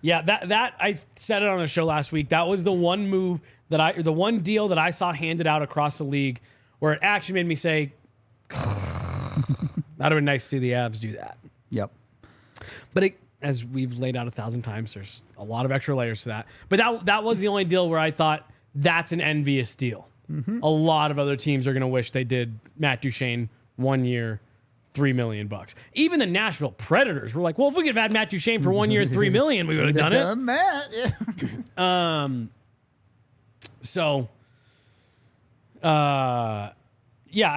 Yeah, that I said it on a show last week. That was the one move the one deal that I saw handed out across the league where it actually made me say, that'd have been nice to see the Avs do that. Yep. But as we've laid out 1,000 times, there's a lot of extra layers to that. But that was the only deal where I thought that's an envious deal. Mm-hmm. A lot of other teams are going to wish they did Matt Duchene 1 year, $3 million. Even the Nashville Predators were like, well, if we could have had Matt Duchene for 1 year, $3 million, we would have done it. Done that. Yeah.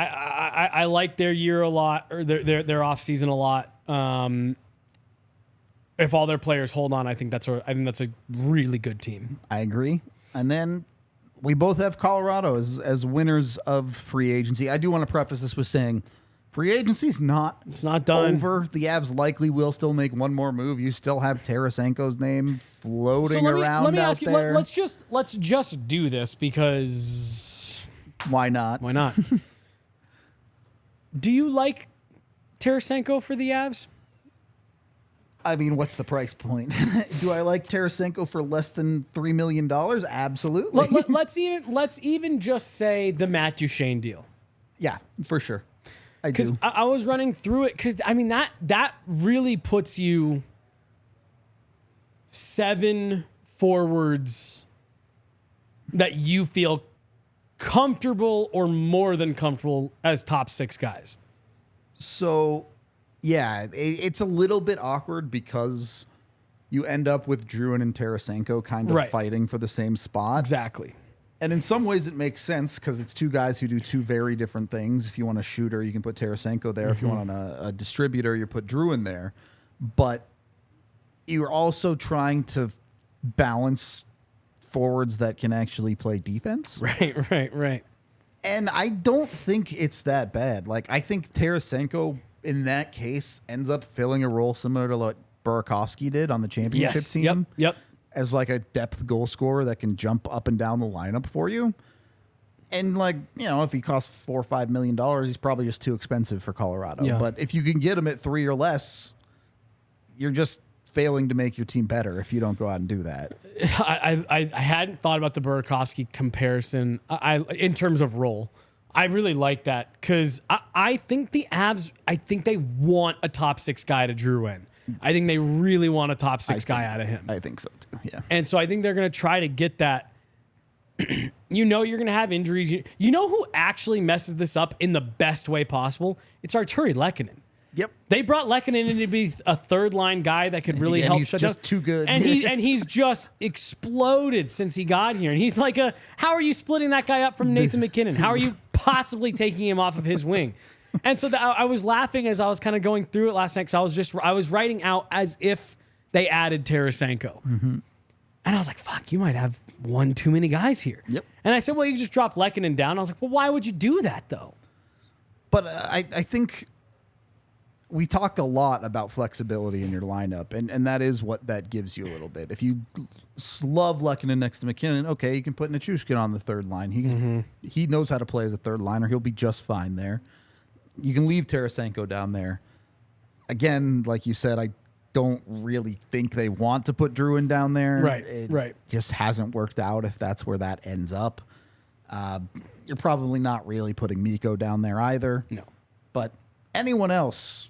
I like their year a lot, or their off season a lot. If all their players hold on, I think that's a really good team. I agree. And then we both have Colorado as winners of free agency. I do want to preface this with saying free agency is not done. Over. The Avs likely will still make one more move. You still have Tarasenko's name floating around let me out ask you, there. let's just do this because why not? Why not? Do you like Tarasenko for the Avs? I mean, what's the price point? Do I like Tarasenko for less than $3 million? Absolutely. Let's even just say the Matt Duchene deal. Yeah, for sure. I do. Because I was running through it because I mean that really puts you 7 forwards that you feel comfortable or more than comfortable as top 6 guys. So, yeah, it's a little bit awkward because you end up with Druin and Tarasenko kind of fighting for the same spot. Exactly. And in some ways it makes sense because it's 2 guys who do 2 very different things. If you want a shooter, you can put Tarasenko there. Mm-hmm. If you want a distributor, you put Druin there. But you're also trying to balance forwards that can actually play defense. Right. And I don't think it's that bad. Like, I think Tarasenko, in that case, ends up filling a role similar to what Burakovsky did on the championship team. Yep. As like a depth goal scorer that can jump up and down the lineup for you. And like, you know, if he costs $4 or $5 million, he's probably just too expensive for Colorado. Yeah. But if you can get him at 3 or less, you're just failing to make your team better if you don't go out and do that. I hadn't thought about the Burakovsky comparison in terms of role. I really like that because I think the Avs, I think they want a top 6 guy to Drew in. I think they really want a top 6 guy out of him. I think so too, yeah. And so I think they're going to try to get that. You know you're going to have injuries. You know who actually messes this up in the best way possible? It's Arturi Lehkonen. Yep. They brought Lehkonen in to be a third-line guy that could really help. He's just too good. And he's just exploded since he got here. And he's like, how are you splitting that guy up from Nathan McKinnon? How are you possibly taking him off of his wing? And so I was laughing as I was kind of going through it last night because I was writing out as if they added Tarasenko. Mm-hmm. And I was like, fuck, you might have one too many guys here. Yep. And I said, well, you just drop Lehkonen down. I was like, well, why would you do that, though? But I think we talked a lot about flexibility in your lineup, and that is what that gives you a little bit. If you love Lehkonen next to McKinnon, okay, you can put Nichushkin on the third line. He knows how to play as a third liner. He'll be just fine there. You can leave Tarasenko down there. Again, like you said, I don't really think they want to put Druin down there. Right. Just hasn't worked out if that's where that ends up. You're probably not really putting Mikko down there either. No. But anyone else,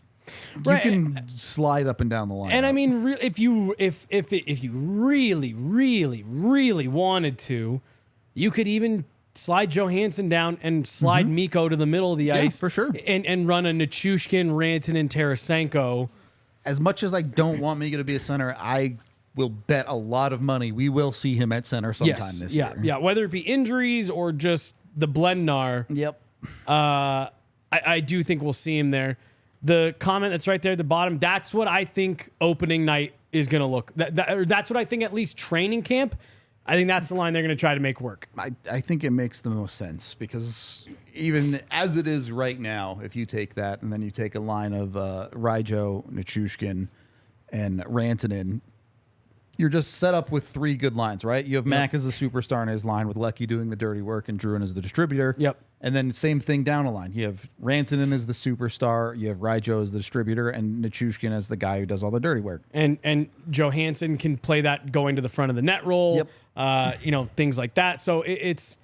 you can slide up and down the line. And I mean, if you really, really, really wanted to, you could even slide Johansson down and slide Mikko to the middle of the ice. for sure. And run a Nichushkin, Rantanen, Tarasenko. As much as I don't want Mika to be a center, I will bet a lot of money we will see him at center sometime this year. Yeah, whether it be injuries or just the Blendnar. Yep. I do think we'll see him there. The comment that's right there at the bottom, that's what I think opening night is going to look. That's what I think at least training camp. I think that's the line they're going to try to make work. I think it makes the most sense because even as it is right now, if you take that and then you take a line of Raijo, Nichushkin, and Rantanen, you're just set up with three good lines, right? You have Mac as a superstar in his line with Lecky doing the dirty work and Druin as the distributor. Yep. And then same thing down the line. You have Rantanen as the superstar, you have Raijo as the distributor, and Nichushkin as the guy who does all the dirty work. And Johansson can play that going to the front of the net roll. Yep. Things like that. So it's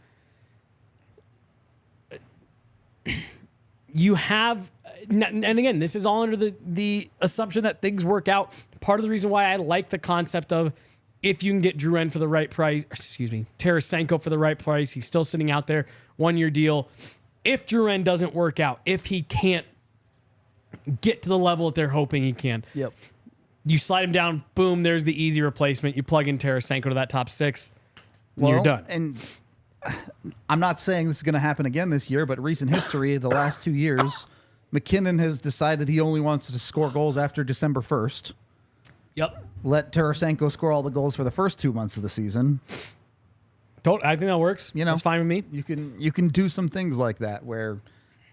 you have, and again, this is all under the assumption that things work out. Part of the reason why I like the concept of if you can get Drouin for the right price, Tarasenko for the right price, he's still sitting out there, 1-year deal. If Drouin doesn't work out, if he can't get to the level that they're hoping he can, Yep. you slide him down, boom, there's the easy replacement. You plug in Tarasenko to that top six, you're done. And I'm not saying this is going to happen again this year, but recent history, the last 2 years, McKinnon has decided he only wants to score goals after December 1st. Yep. Let Tarasenko score all the goals for the first 2 months of the season. I think that works. That's fine with me. You can do some things like that where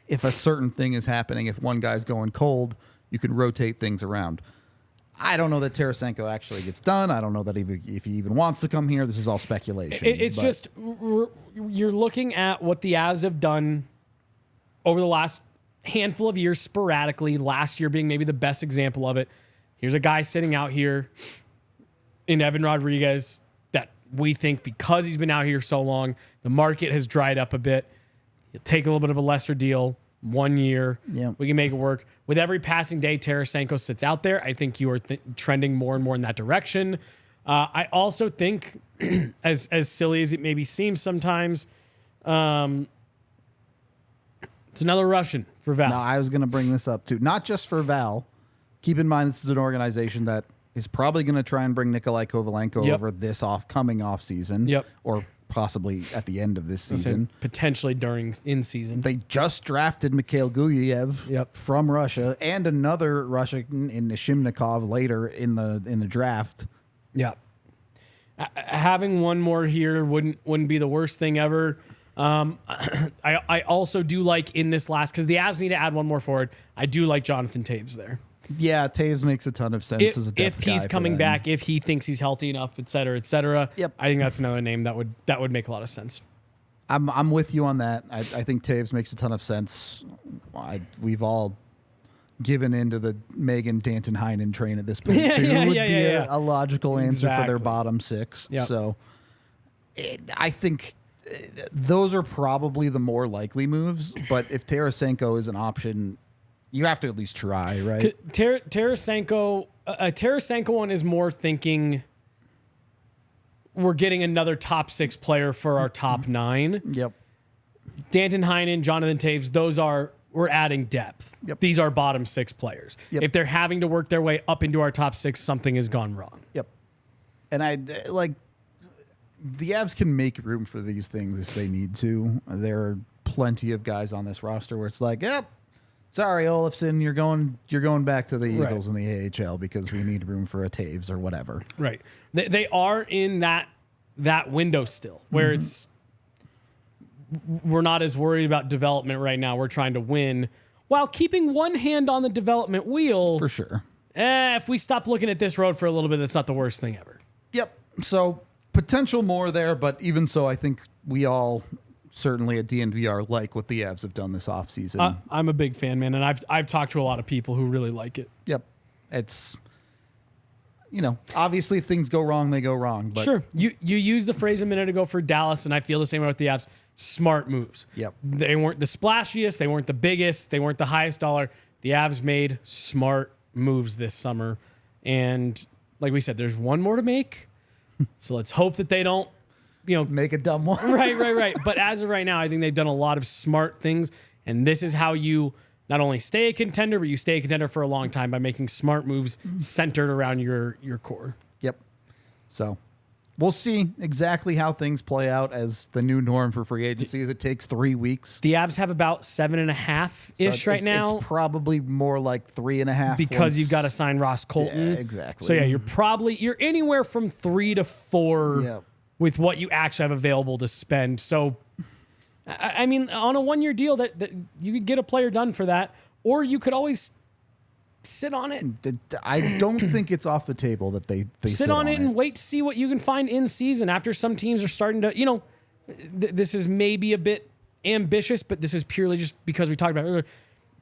if a certain thing is happening, if one guy's going cold, you can rotate things around. I don't know that Tarasenko actually gets done. I don't know that if he even wants to come here. This is all speculation. It's just you're looking at what the Avs have done over the last handful of years sporadically, last year being maybe the best example of it. Here's a guy sitting out here in Evan Rodriguez that we think because he's been out here so long, the market has dried up a bit. He'll take a little bit of a lesser deal, 1 year. Yeah. We can make it work. With every passing day Tarasenko sits out there, I think you are trending more and more in that direction. I also think, as silly as it maybe seems sometimes, it's another Russian for Val. No, I was going to bring this up too. Not just for Val. Keep in mind, this is an organization that is probably going to try and bring Nikolai Kovalenko over this coming off season. Yep. Or possibly at the end of this season. Potentially during in season. They just drafted Mikhail Guyayev from Russia and another Russian in Nishimnikov later in the draft. Yeah. Having one more here wouldn't be the worst thing ever. I also do like in this last, because the Avs need to add one more forward. I do like Jonathan Taves there. Yeah, Taves makes a ton of sense as a depth if he's guy coming back, if he thinks he's healthy enough, et cetera, et cetera. Yep. I think that's another name that would make a lot of sense. I'm with you on that. I think Taves makes a ton of sense. We've all given into the Megan Danton Heinen train at this point too. Would be a logical answer for their bottom six. Yep. So I think those are probably the more likely moves. But if Tarasenko is an option, you have to at least try, right? Tarasenko, a Tarasenko one is more thinking we're getting another top six player for our top nine. Yep. Danton Heinen, Jonathan Taves, we're adding depth. Yep. These are bottom six players. Yep. If they're having to work their way up into our top six, something has gone wrong. Yep. And the Avs can make room for these things if they need to. There are plenty of guys on this roster where it's like, yep, sorry, Olofsson, you're going back to the Eagles in the AHL because we need room for a Taves or whatever. Right. They are in that window still where it's we're not as worried about development right now. We're trying to win while keeping one hand on the development wheel. For sure. If we stop looking at this road for a little bit, that's not the worst thing ever. Yep. So potential more there, but even so, I think we all certainly at DNVR like what the Avs have done this offseason. I'm a big fan, man, and I've talked to a lot of people who really like it. Yep. It's, obviously if things go wrong, they go wrong. But sure. You used the phrase a minute ago for Dallas, and I feel the same way with the Avs. Smart moves. Yep. They weren't the splashiest. They weren't the biggest. They weren't the highest dollar. The Avs made smart moves this summer. And like we said, there's one more to make. So let's hope that they don't Make a dumb one. Right. But as of right now, I think they've done a lot of smart things, and this is how you not only stay a contender, but you stay a contender for a long time by making smart moves centered around your core. Yep. So we'll see exactly how things play out as the new norm for free agency. As it takes 3 weeks. The Avs have about 7.5-ish right now. It's probably more like 3.5 because you've got to sign Ross Colton. Yeah, exactly. So you're anywhere from 3 to 4 with what you actually have available to spend. So, I mean, on a 1-year deal, that you could get a player done for that, or you could always sit on it. I don't think it's off the table that they sit on it and wait to see what you can find in season after some teams are starting to, this is maybe a bit ambitious, but this is purely just because we talked about it earlier.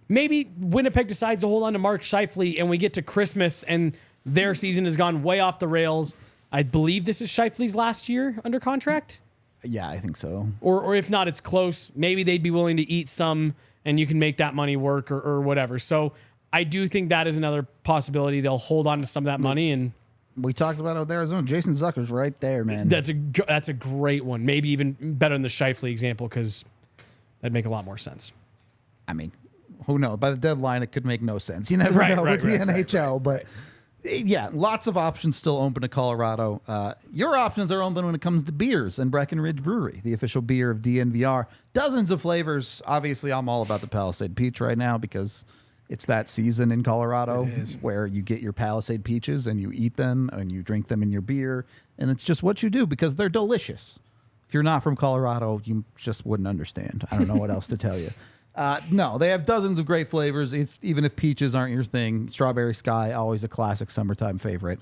Maybe Winnipeg decides to hold on to Mark Scheifele and we get to Christmas and their season has gone way off the rails. I believe this is Scheifele's last year under contract. Yeah, I think so. Or if not, it's close. Maybe they'd be willing to eat some and you can make that money work or whatever. So I do think that is another possibility. They'll hold on to some of that money. And we talked about it with Arizona. Jason Zucker's right there, man. That's a great one. Maybe even better than the Scheifele example because that'd make a lot more sense. I mean, who knows? By the deadline, it could make no sense. You never know with the NHL, but yeah, lots of options still open to Colorado. Your options are open when it comes to beers and Breckenridge Brewery, the official beer of DNVR. Dozens of flavors. Obviously, I'm all about the Palisade Peach right now because it's that season in Colorado where you get your Palisade peaches and you eat them and you drink them in your beer. And it's just what you do because they're delicious. If you're not from Colorado, you just wouldn't understand. I don't know what else to tell you. No, they have dozens of great flavors, even if peaches aren't your thing. Strawberry Sky, always a classic summertime favorite.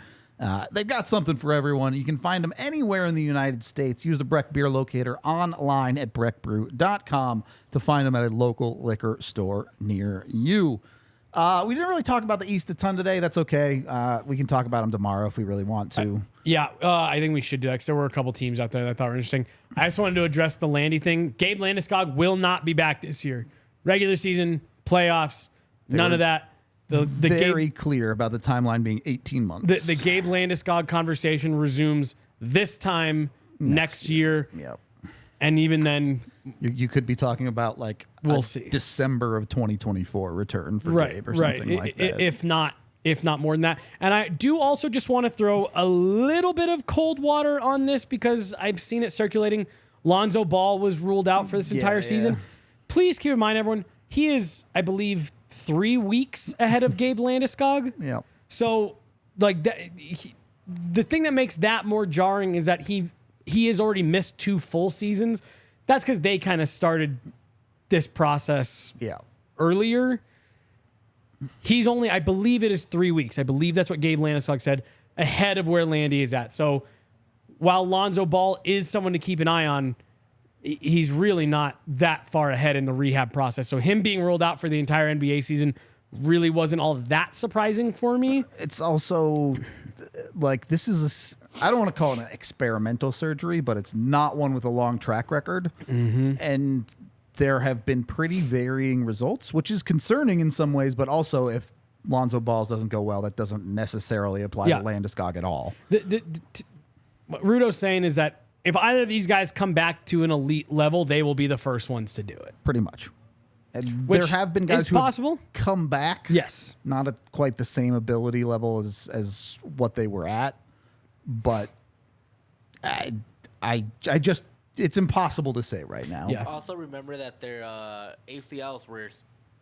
They've got something for everyone. You can find them anywhere in the United States. Use the Breck Beer Locator online at breckbrew.com to find them at a local liquor store near you. We didn't really talk about the East a ton today. That's okay. We can talk about them tomorrow if we really want to. I think we should do that because there were a couple teams out there that I thought were interesting. I just wanted to address the Landy thing. Gabe Landeskog will not be back this year. Regular season, playoffs, none of that. Very clear about the timeline being 18 months. The Gabe Landeskog conversation resumes this time next year. Yep. And even then, you could be talking about we'll see December of 2024 return for Gabe or something like that. If not more than that. And I do also just want to throw a little bit of cold water on this because I've seen it circulating. Lonzo Ball was ruled out for this entire season. Please keep in mind, everyone, he is, I believe, 3 weeks ahead of Gabe Landeskog. Yeah. So, the thing that makes that more jarring is that he has already missed 2 full seasons. That's because they kind of started this process earlier. He's only, I believe it is 3 weeks. I believe that's what Gabe Landeskog said, ahead of where Landy is at. So while Lonzo Ball is someone to keep an eye on, he's really not that far ahead in the rehab process. So him being ruled out for the entire NBA season really wasn't all that surprising for me. It's also this is I don't want to call it an experimental surgery, but it's not one with a long track record. Mm-hmm. And there have been pretty varying results, which is concerning in some ways, but also if Lonzo Balls doesn't go well, that doesn't necessarily apply to Landeskog at all. What Rudo's saying is that if either of these guys come back to an elite level, they will be the first ones to do it. Pretty much. And there have been guys who have come back. Yes. Not at quite the same ability level as what they were at. But I just, it's impossible to say right now. Yeah. Also remember that their ACLs were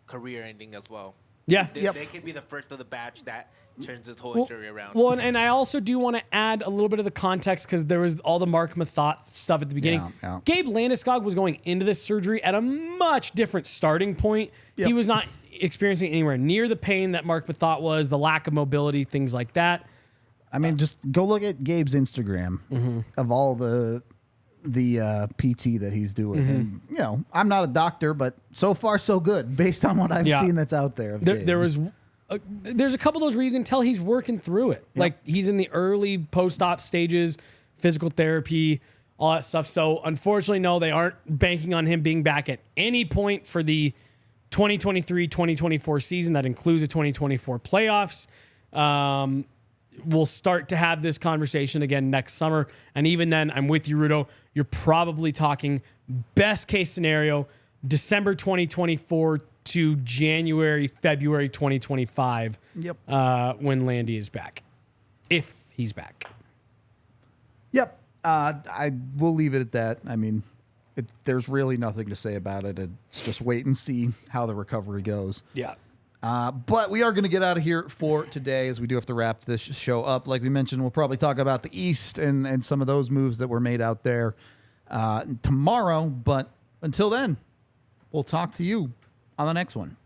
career ending as well. Yeah. They could be the first of the batch that turns this whole injury around. Well, and I also do want to add a little bit of the context because there was all the Mark Mathot stuff at the beginning. Yeah. Gabe Landeskog was going into this surgery at a much different starting point. Yep. He was not experiencing anywhere near the pain that Mark Mathot was, the lack of mobility, things like that. I mean, just go look at Gabe's Instagram of all the PT that he's doing. And, I'm not a doctor, but so far so good based on what I've seen that's out there. There's a couple of those where you can tell he's working through it. Yep. Like he's in the early post-op stages, physical therapy, all that stuff. So unfortunately, no, they aren't banking on him being back at any point for the 2023-2024 season. That includes the 2024 playoffs. we'll start to have this conversation again next summer. And even then, I'm with you, Rudo. You're probably talking best case scenario, December 2024 to February 2025. Yep. When Landy is back, if he's back. Yep. I will leave it at that. I mean, there's really nothing to say about it. It's just wait and see how the recovery goes. Yeah. But we are going to get out of here for today, as we do have to wrap this show up. Like we mentioned, we'll probably talk about the East and some of those moves that were made out there tomorrow. But until then, we'll talk to you on the next one.